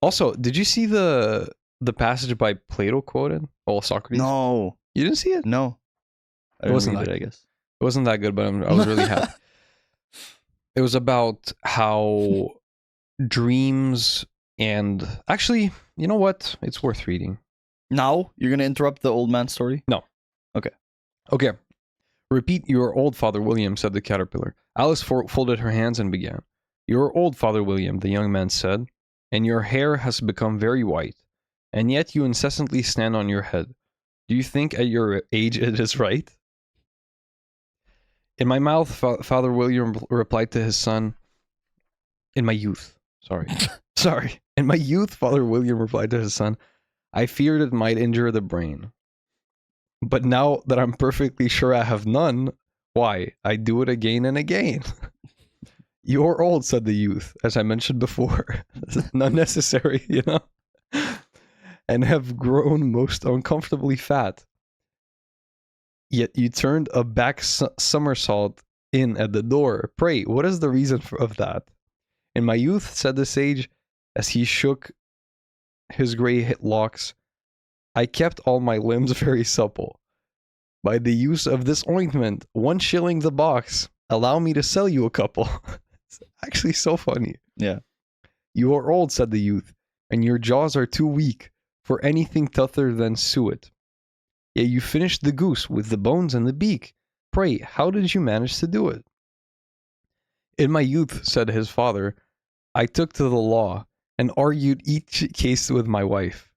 Also, did you see the passage by Plato quoted? Well, Socrates. No, You didn't see it? no. I It didn't wasn't read that. it, I guess. It wasn't that good, but I was really happy. It was about how dreams and actually, you know what? It's worth reading. Now you're going to interrupt the old man story? Okay. Repeat your old Father William, said the caterpillar. Alice folded her hands and began. Your old Father William, the young man said, and your hair has become very white, and yet you incessantly stand on your head. Do you think at your age it is right? In my mouth, Father William replied to his son. In my youth, sorry. In my youth, Father William replied to his son, I feared it might injure the brain. But now that I'm perfectly sure I have none, why, I do it again and again. You're old, said the youth, as I mentioned before. Not necessary, and have grown most uncomfortably fat. Yet you turned a back somersault in at the door. Pray, what is the reason of that? In my youth, said the sage, as he shook his gray locks, I kept all my limbs very supple. By the use of this ointment, 1 shilling the box. Allow me to sell you a couple. It's actually so funny. Yeah. You are old, said the youth, and your jaws are too weak for anything tougher than suet. Yet you finished the goose with the bones and the beak. Pray, how did you manage to do it? In my youth, said his father, I took to the law and argued each case with my wife.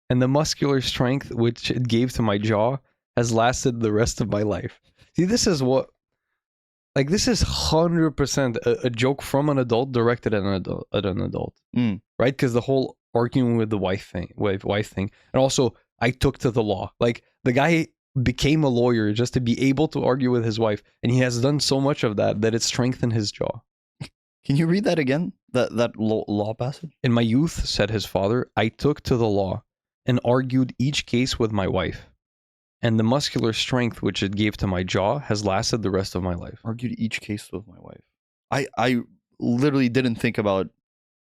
And the muscular strength which it gave to my jaw has lasted the rest of my life. See, this is 100% a joke from an adult directed at an adult. Right? Because the whole arguing with the wife thing, and also I took to the law. Like, the guy became a lawyer just to be able to argue with his wife, and he has done so much of that it strengthened his jaw. Can you read that again? That law passage? In my youth, said his father, I took to the law and argued each case with my wife. And the muscular strength which it gave to my jaw has lasted the rest of my life. Argued each case with my wife. I literally didn't think about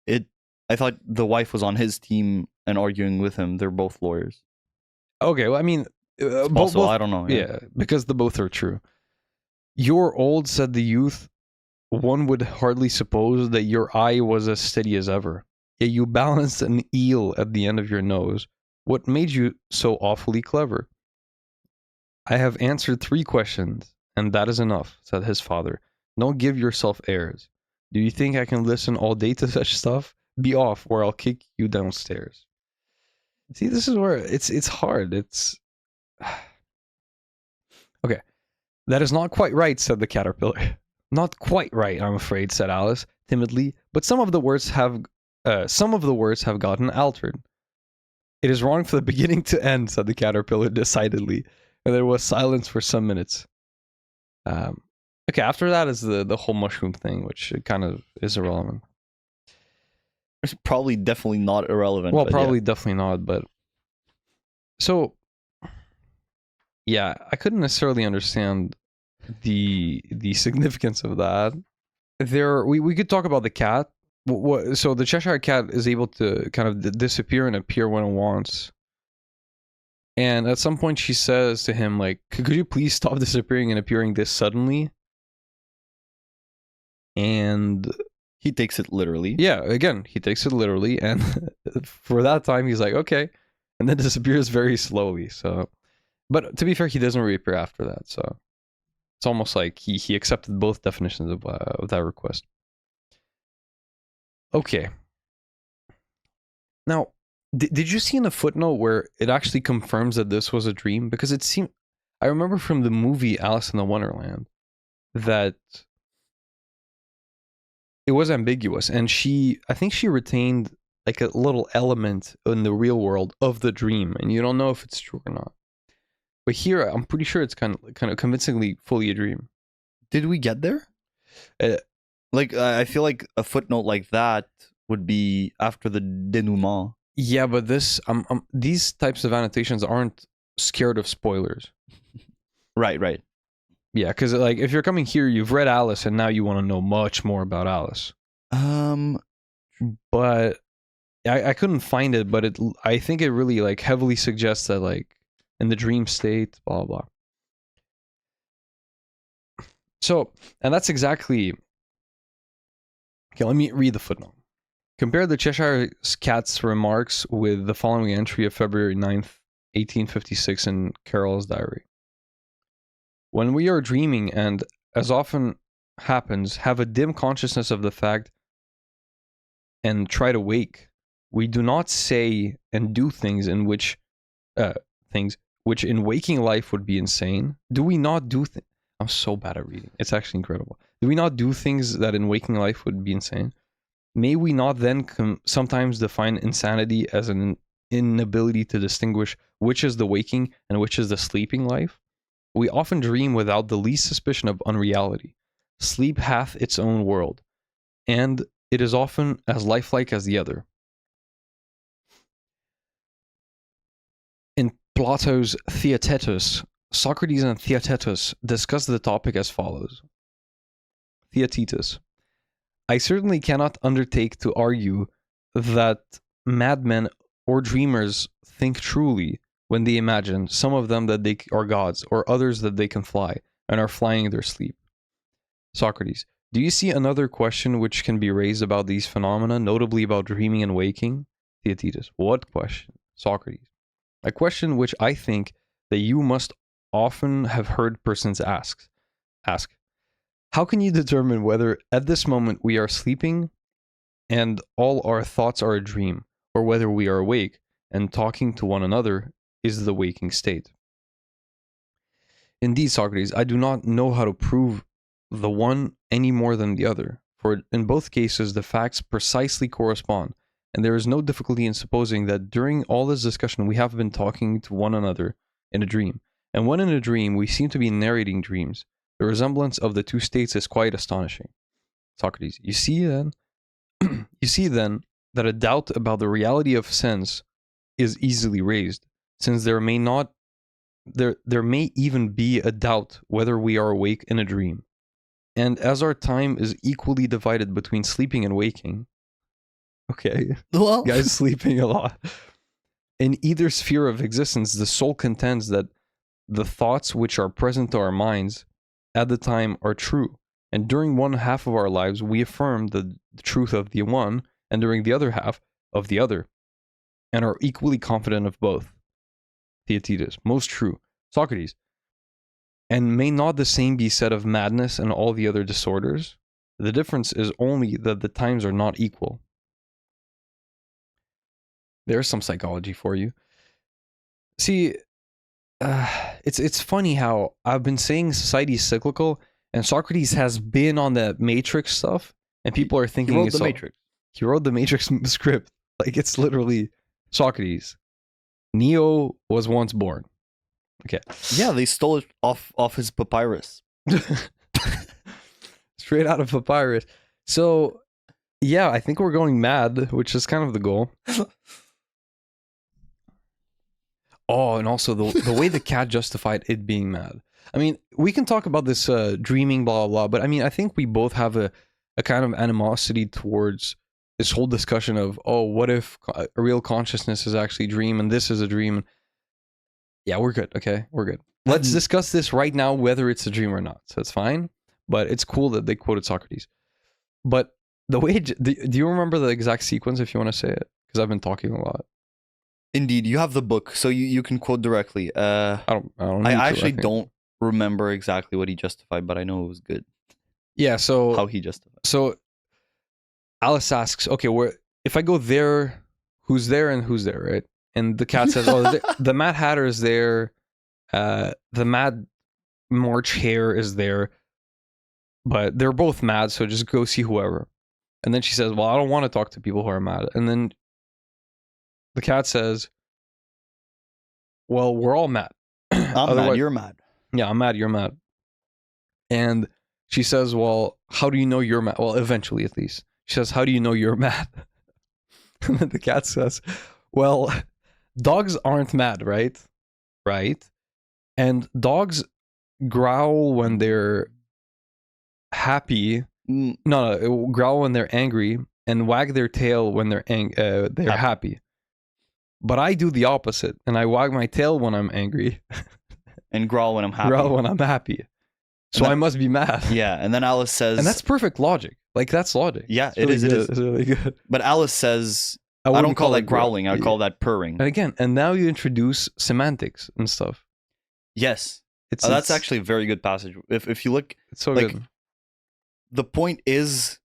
it. I thought the wife was on his team and arguing with him. They're both lawyers. Okay, well, I mean, both, I don't know. Yeah, because the both are true. You're old, said the youth. One would hardly suppose that your eye was as steady as ever. Yet you balanced an eel at the end of your nose. What made you so awfully clever? I have answered 3 questions, and that is enough, said his father. Don't give yourself airs. Do you think I can listen all day to such stuff? Be off, or I'll kick you downstairs. See, this is where it's hard. Okay. That is not quite right, said the caterpillar. Not quite right, I'm afraid, said Alice timidly, but some of the words have gotten altered. It is wrong from the beginning to end, said the caterpillar decidedly, and there was silence for some minutes. Okay, after that is the whole mushroom thing, which kind of is irrelevant. It's probably definitely not irrelevant. Well, probably definitely not, but so yeah, I couldn't necessarily understand the significance of that. We could talk about the cat. So the Cheshire Cat is able to kind of disappear and appear when it wants. And at some point she says to him, like, could you please stop disappearing and appearing this suddenly? And he takes it literally. Yeah, again, he takes it literally. And for that time, he's like, okay. And then disappears very slowly. So, but to be fair, he doesn't reappear after that. So it's almost like he accepted both definitions of that request. Okay. Now, did you see in the footnote where it actually confirms that this was a dream? Because it seemed, I remember from the movie Alice in the Wonderland that it was ambiguous, and I think she retained like a little element in the real world of the dream, and you don't know if it's true or not. But here, I'm pretty sure it's kind of convincingly fully a dream. Did we get there? Uh, Like, I feel like a footnote like that would be after the denouement. Yeah, but these types of annotations aren't scared of spoilers. Right. Yeah, because like if you're coming here, you've read Alice, and now you want to know much more about Alice. But I couldn't find it, but I think it really like heavily suggests that like in the dream state, blah blah. So, and that's exactly. Okay, let me read the footnote. Compare the Cheshire Cat's remarks with the following entry of February 9th, 1856 in Carroll's diary. When we are dreaming and, as often happens, have a dim consciousness of the fact and try to wake, we do not say and do things which in waking life would be insane. Do we not do things? I'm so bad at reading. It's actually incredible. Do we not do things that in waking life would be insane? May we not then sometimes define insanity as an inability to distinguish which is the waking and which is the sleeping life? We often dream without the least suspicion of unreality. Sleep hath its own world, and it is often as lifelike as the other. In Plato's Theaetetus, Socrates and Theaetetus discuss the topic as follows. Theaetetus. I certainly cannot undertake to argue that madmen or dreamers think truly when they imagine, some of them that they are gods, or others that they can fly, and are flying in their sleep. Socrates. Do you see another question which can be raised about these phenomena, notably about dreaming and waking? Theaetetus. What question? Socrates. A question which I think that you must often have heard persons ask. How can you determine whether at this moment we are sleeping and all our thoughts are a dream, or whether we are awake and talking to one another is the waking state? Indeed, Socrates, I do not know how to prove the one any more than the other, for in both cases the facts precisely correspond, and there is no difficulty in supposing that during all this discussion we have been talking to one another in a dream, and when in a dream we seem to be narrating dreams. The resemblance of the two states is quite astonishing. Socrates, you see then that a doubt about the reality of sense is easily raised, since there may even be a doubt whether we are awake in a dream. And as our time is equally divided between sleeping and waking, okay, Well, guys sleeping a lot, in either sphere of existence, the soul contends that the thoughts which are present to our minds at the time are true, and during one half of our lives we affirm the truth of the one, and during the other half of the other, and are equally confident of both. Theaetetus, most true. Socrates, and may not the same be said of madness and all the other disorders? The difference is only that the times are not equal. There's some psychology for you. See, it's funny how I've been saying society is cyclical, and Socrates has been on the Matrix stuff, and people are thinking he wrote it's the Matrix. He wrote the Matrix script. Like, it's literally Socrates. Neo was once born. Okay. Yeah, they stole it off his papyrus. Straight out of papyrus. So, yeah, I think we're going mad, which is kind of the goal. Oh, and also the way the cat justified it being mad. I mean, we can talk about this dreaming, blah, blah, blah, but I mean, I think we both have a kind of animosity towards this whole discussion of, oh, what if a real consciousness is actually a dream and this is a dream? Yeah, we're good, okay? We're good. Let's discuss this right now, whether it's a dream or not. So it's fine, but it's cool that they quoted Socrates. But the way, do you remember the exact sequence if you want to say it? Because I've been talking a lot. Indeed, you have the book, so you can quote directly. I actually don't remember exactly what he justified, but I know it was good. Yeah, so how he justified. So Alice asks, okay, if I go there, who's there and who's there, right? And the cat says, oh, the Mad Hatter is there, the Mad March Hare is there, but they're both mad, so just go see whoever. And then she says, well, I don't want to talk to people who are mad. And then the cat says, well, we're all mad. I'm mad, you're mad. Yeah, I'm mad, you're mad. And She says, well, how do you know you're mad? Well, eventually at least. She says, how do you know you're mad? And then the cat says, well, dogs aren't mad, right? Right? And dogs growl when they're happy. No, growl when they're angry and wag their tail when they're happy. But I do the opposite, and I wag my tail when I'm angry. And growl when I'm happy. Growl when I'm happy. So I must be mad. Yeah, and then Alice says... And that's perfect logic. Like, that's logic. Yeah, it is. It's really good. But Alice says... I don't call that growling, I call that purring. And now you introduce semantics and stuff. Yes. That's actually a very good passage. If you look... It's so good. The point is...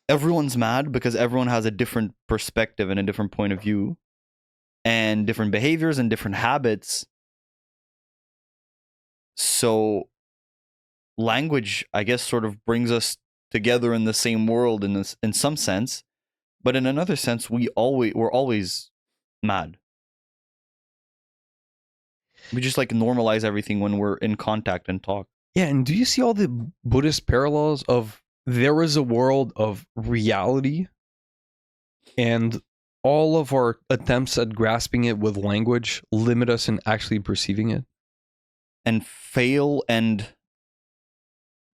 Everyone's mad because everyone has a different perspective and a different point of view. And different behaviors and different habits. So... language, I guess, sort of brings us together in the same world in some sense, but in another sense, we're always mad. We just like normalize everything when we're in contact and talk. Yeah, and do you see all the Buddhist parallels of there is a world of reality, and all of our attempts at grasping it with language limit us in actually perceiving it, and fail and.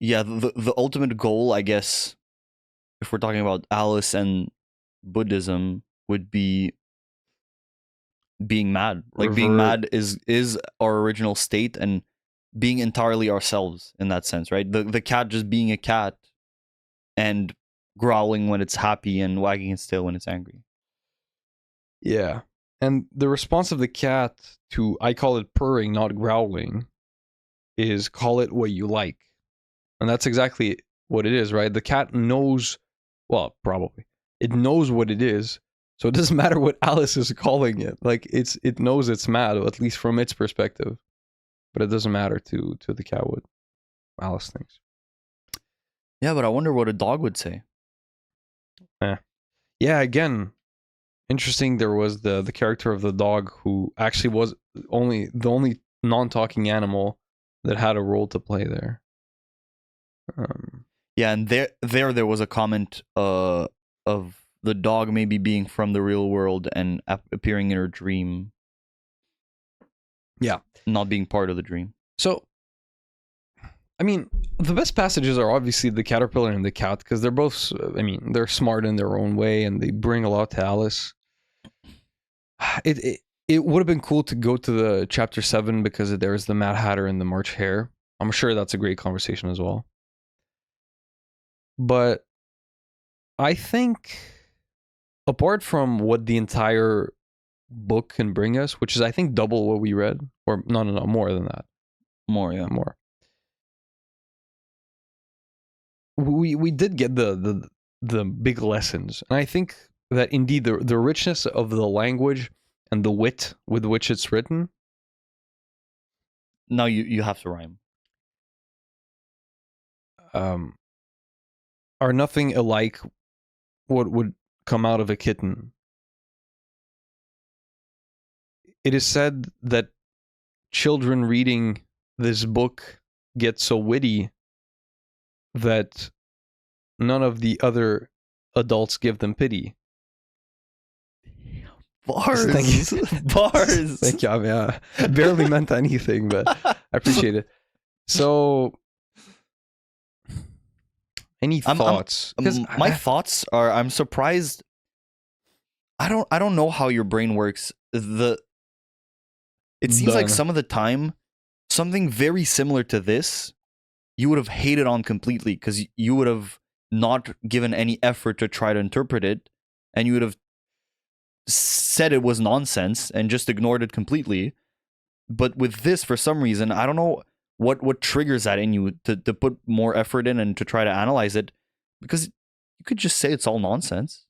Yeah, the ultimate goal, I guess, if we're talking about Alice and Buddhism, would be being mad. Like, being mad is our original state, and being entirely ourselves in that sense, right? The cat just being a cat and growling when it's happy and wagging its tail when it's angry. Yeah. And the response of the cat to, I call it purring, not growling, is call it what you like. And that's exactly what it is, right? The cat knows, well, probably. It knows what it is. So it doesn't matter what Alice is calling it. Like, it knows it's mad, at least from its perspective. But it doesn't matter to the cat what Alice thinks. Yeah, but I wonder what a dog would say. Yeah, again, interesting. There was the character of the dog who actually was the only non-talking animal that had a role to play there. Yeah, and there was a comment of the dog maybe being from the real world and appearing in her dream. Yeah. Not being part of the dream. So, I mean, the best passages are obviously the caterpillar and the cat, because they're both, I mean, they're smart in their own way and they bring a lot to Alice. It would have been cool to go to the chapter 7 because there's the Mad Hatter and the March Hare. I'm sure that's a great conversation as well. But I think, apart from what the entire book can bring us, which is, I think, double what we read, or no, more than that. More. We did get the big lessons, and I think that indeed the richness of the language and the wit with which it's written. Now you have to rhyme. Are nothing alike what would come out of a kitten. It is said that children reading this book get so witty that none of the other adults give them pity. Bars. Thank you. Bars. Thank you. I mean, I barely meant anything, but I appreciate it. So, any thoughts? My thoughts are, I'm surprised. I don't know how your brain works. It seems like some of the time, something very similar to this, you would have hated on completely because you would have not given any effort to try to interpret it, and you would have said it was nonsense and just ignored it completely. But with this, for some reason, I don't know what triggers that in you to put more effort in and to try to analyze it, because you could just say it's all nonsense.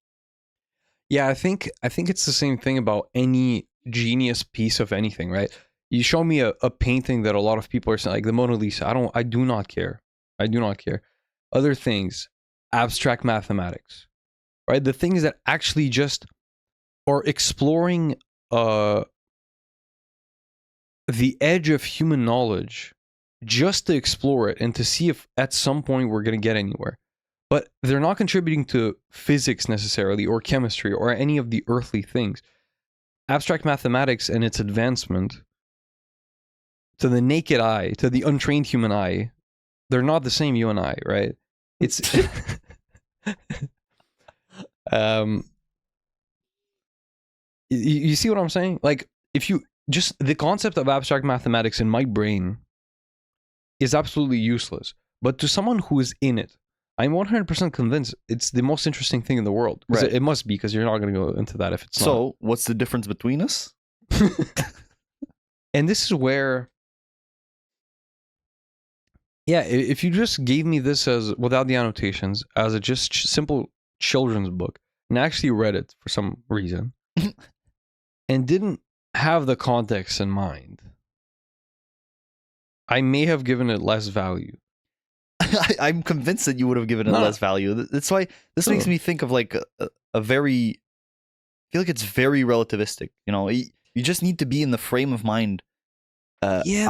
Yeah, I think it's the same thing about any genius piece of anything, right? You show me a painting that a lot of people are saying, like the Mona Lisa, I do not care. I do not care. Other things, abstract mathematics, right? The things that actually just are exploring the edge of human knowledge just to explore it and to see if at some point we're going to get anywhere. But they're not contributing to physics necessarily or chemistry or any of the earthly things. Abstract mathematics and its advancement, to the naked eye, to the untrained human eye, they're not the same, you and I, right? It's you see what I'm saying? Like, if you just, the concept of abstract mathematics in my brain is absolutely useless. But to someone who is in it, I'm 100% convinced it's the most interesting thing in the world. Right. It must be, because you're not going to go into that if it's not. So, what's the difference between us? And this is where, yeah, if you just gave me this as, without the annotations, as a just simple children's book, and actually read it for some reason, and didn't have the context in mind, I may have given it less value. I'm convinced that you would have given it less value. That's why this makes me think of like a very, I feel like it's very relativistic. You know, you just need to be in the frame of mind. My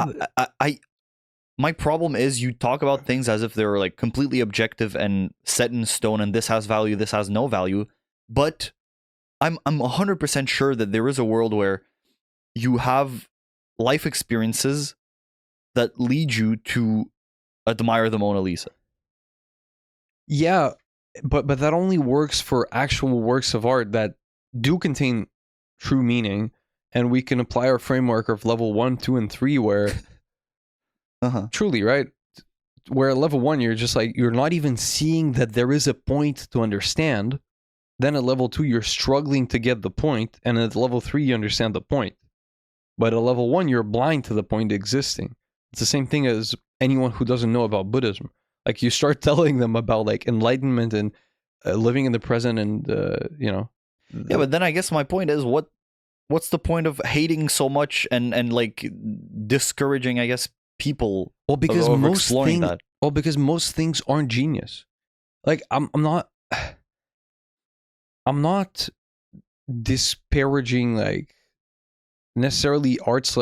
problem is you talk about things as if they're like completely objective and set in stone, and this has value, this has no value. But I'm 100% sure that there is a world where you have life experiences that lead you to admire the Mona Lisa. Yeah, but that only works for actual works of art that do contain true meaning, and we can apply our framework of level 1, 2, and 3 where truly, right? Where at level 1 you're just like, you're not even seeing that there is a point to understand. Then at level 2 you're struggling to get the point, and at level 3 you understand the point. But at level 1 you're blind to the point existing. It's the same thing as anyone who doesn't know about Buddhism. Like, you start telling them about like enlightenment and living in the present, and you know. Yeah, but then I guess my point is, what's the point of hating so much and like discouraging, I guess, people? Well, because most things aren't genius. Like, I'm not disparaging like necessarily arts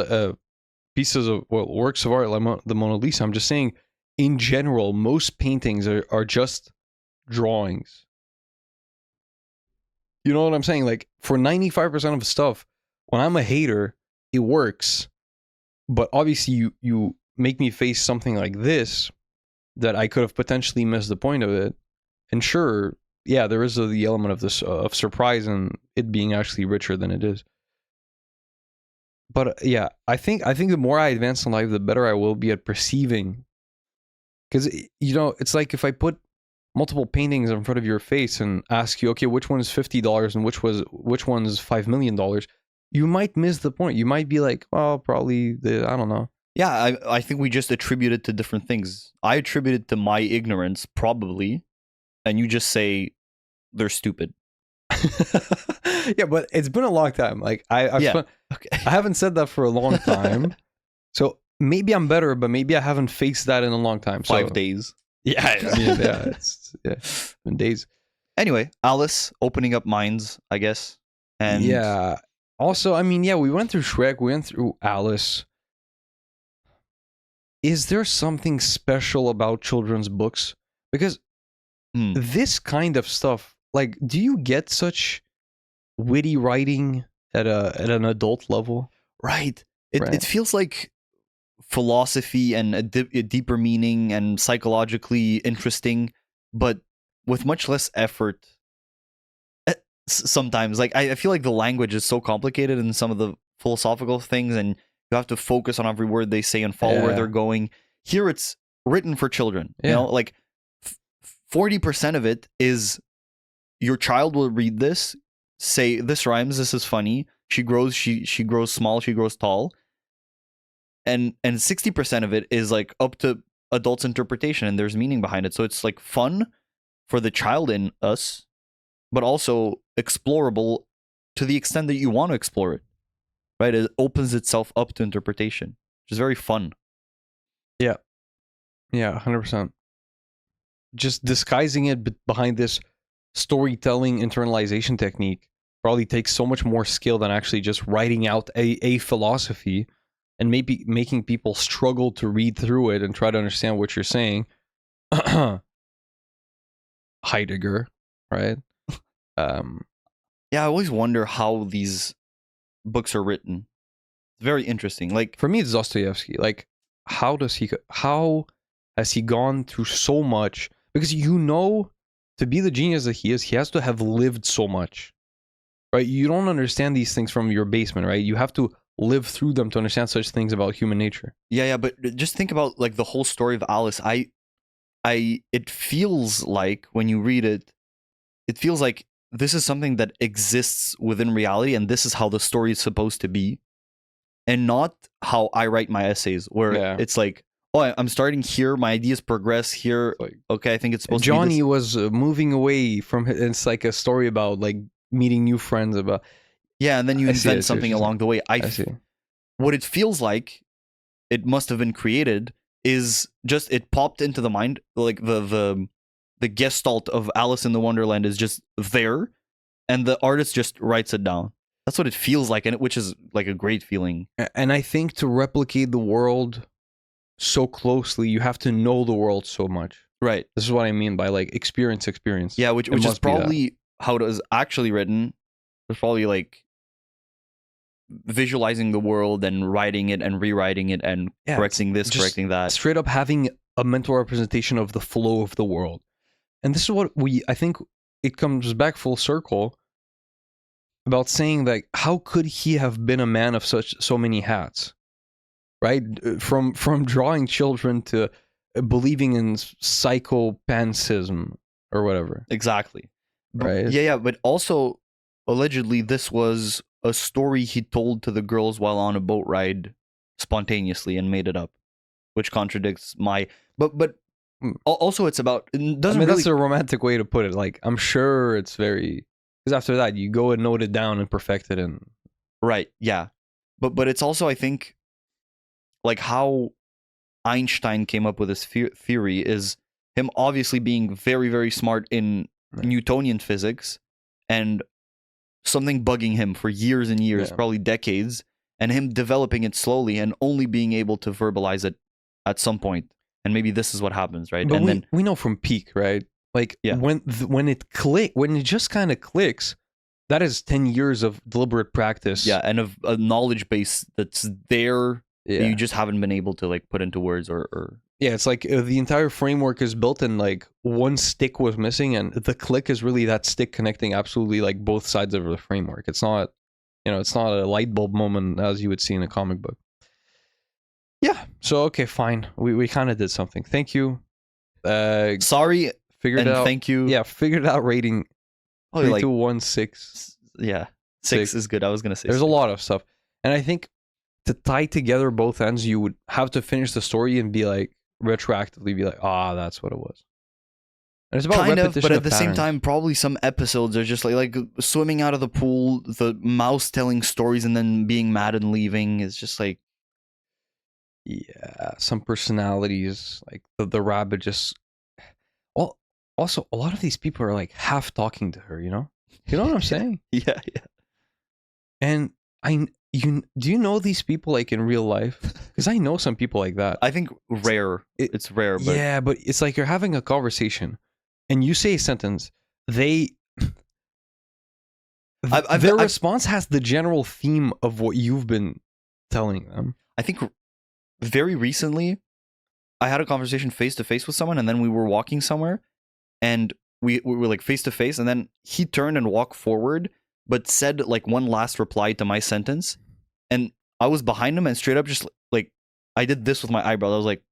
pieces of works of art like the Mona Lisa. I'm just saying, in general, most paintings are just drawings. You know what I'm saying? Like, for 95% of stuff, when I'm a hater, it works. But obviously, you make me face something like this that I could have potentially missed the point of it. And sure, yeah, there is the element of this of surprise and it being actually richer than it is. But yeah, I think the more I advance in life, the better I will be at perceiving. Because, you know, it's like if I put multiple paintings in front of your face and ask you, okay, which one is $50 and which one is $5 million, you might miss the point. You might be like, well, probably I don't know. Yeah, I think we just attribute it to different things. I attribute it to my ignorance, probably, and you just say they're stupid. Yeah, but it's been a long time. Like, I haven't said that for a long time. So maybe I'm better, but maybe I haven't faced that in a long time. 5 days. Yeah, I mean, it's been days. Anyway, Alice opening up minds, I guess. And yeah. Also, I mean, yeah, we went through Shrek, we went through Alice. Is there something special about children's books? Because this kind of stuff, like, do you get such witty writing at an adult level? Right. It feels like philosophy and a deeper meaning and psychologically interesting, but with much less effort. Sometimes, like, I feel like the language is so complicated in some of the philosophical things, and you have to focus on every word they say and follow where they're going. Here, it's written for children. You know, like 40% of it is your child will read this, say this rhymes, this is funny. She grows small, she grows tall, and 60% of it is like up to adults' interpretation, and there's meaning behind it. So it's like fun for the child in us, but also explorable to the extent that you want to explore it. Right? It opens itself up to interpretation, which is very fun. Yeah. Yeah, 100%. Just disguising it behind this storytelling internalization technique probably takes so much more skill than actually just writing out a philosophy and maybe making people struggle to read through it and try to understand what you're saying. Heidegger, right? Yeah, I always wonder how these books are written. It's very interesting. Like, for me, it's Dostoevsky. Like, how has he gone through so much? Because to be the genius that he is, he has to have lived so much, right? You don't understand these things from your basement, right? You have to live through them to understand such things about human nature. yeah, but just think about like the whole story of Alice. It feels like when you read it, it feels like this is something that exists within reality, and this is how the story is supposed to be, and not how I write my essays, where it's like, oh, I'm starting here, my ideas progress here. Like, okay, I think it's supposed Johnny to be this. was moving away from. It's like a story about like meeting new friends. About Yeah, and then you I see invent it, something seriously. along the way. I see. What it feels like it must have been created is just it popped into the mind, like the gestalt of Alice in the Wonderland is just there, and the artist just writes it down. That's what it feels like, which is like a great feeling. And I think to replicate the world so closely, you have to know the world so much. Right. This is what I mean by like experience. Yeah, which is must be that. probably how it was actually written. It's probably like visualizing the world and writing it and rewriting it and correcting this, just correcting that. Straight up having a mental representation of the flow of the world. And this is what I think it comes back full circle about saying that how could he have been a man of so many hats, right? From drawing children to believing in psychopanthysm or whatever. Exactly. Right. Yeah, but also allegedly this was a story he told to the girls while on a boat ride spontaneously and made it up, which contradicts my. But also it's about. It doesn't really. That's a romantic way to put it. Like, I'm sure it's very, because after that you go and note it down and perfect it and. Right. Yeah, but it's also, I think, like how Einstein came up with this theory is him obviously being very, very smart in Newtonian physics, and something bugging him for years and years, probably decades, and him developing it slowly and only being able to verbalize it at some point. And maybe this is what happens, right? But And we know from peak, right? Like when it just kind of clicks, that is 10 years of deliberate practice. Yeah, and of a knowledge base that's there that you just haven't been able to like put into words or. Yeah, it's like the entire framework is built and like one stick was missing, and the click is really that stick connecting absolutely like both sides of the framework. It's not, it's not a light bulb moment as you would see in a comic book. Yeah. So okay, fine. We kind of did something. Thank you. Sorry. Figured out. Thank you. Yeah, figured out rating. 3216. Yeah, 6 is good. I was gonna say there's 6. a lot of stuff, and I think to tie together both ends, you would have to finish the story and be like retroactively be like, that's what it was. And it's about kind repetition of, but at of the same patterns. time, probably some episodes are just like swimming out of the pool, the mouse telling stories and then being mad and leaving. Is just like, yeah, some personalities like the rabbit just. Well, also a lot of these people are like half talking to her. You know what I'm saying? yeah. And do you know these people like in real life? Because I know some people like that. I think rare. It's rare, but yeah, but it's like you're having a conversation, and you say a sentence. Their response has the general theme of what you've been telling them. I think very recently, I had a conversation face to face with someone, and then we were walking somewhere, and we were like face to face, and then he turned and walked forward, but said like one last reply to my sentence, and I was behind him, and straight up just like I did this with my eyebrow. I was like,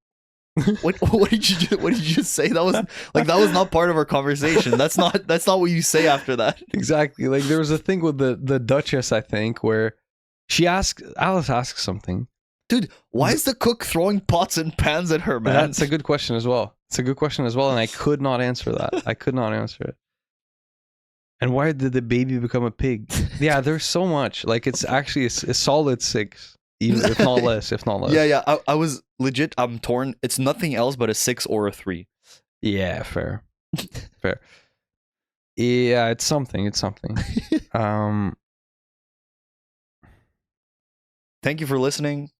what did you just say? That was not part of our conversation. That's not what you say after that. Exactly. Like there was a thing with the Duchess, I think, where Alice asks something. Dude, why is the cook throwing pots and pans at her, man? That's a good question as well. And I could not answer that. I could not answer it. And why did the baby become a pig? Yeah, there's so much. Like it's actually a solid 6, even if not less. Yeah. I was legit. I'm torn. It's nothing else but a 6 or a 3. Yeah, fair. Yeah, it's something. Thank you for listening.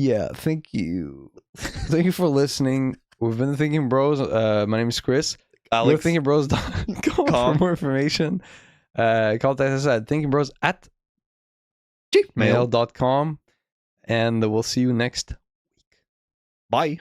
Yeah, thank you. Thank you for listening. We've been the Thinking Bros. My name is Chris. Go to Alex, thinkingbros.com for more information. Contact us at thinkingbros@gmail.com. And we'll see you next. bye.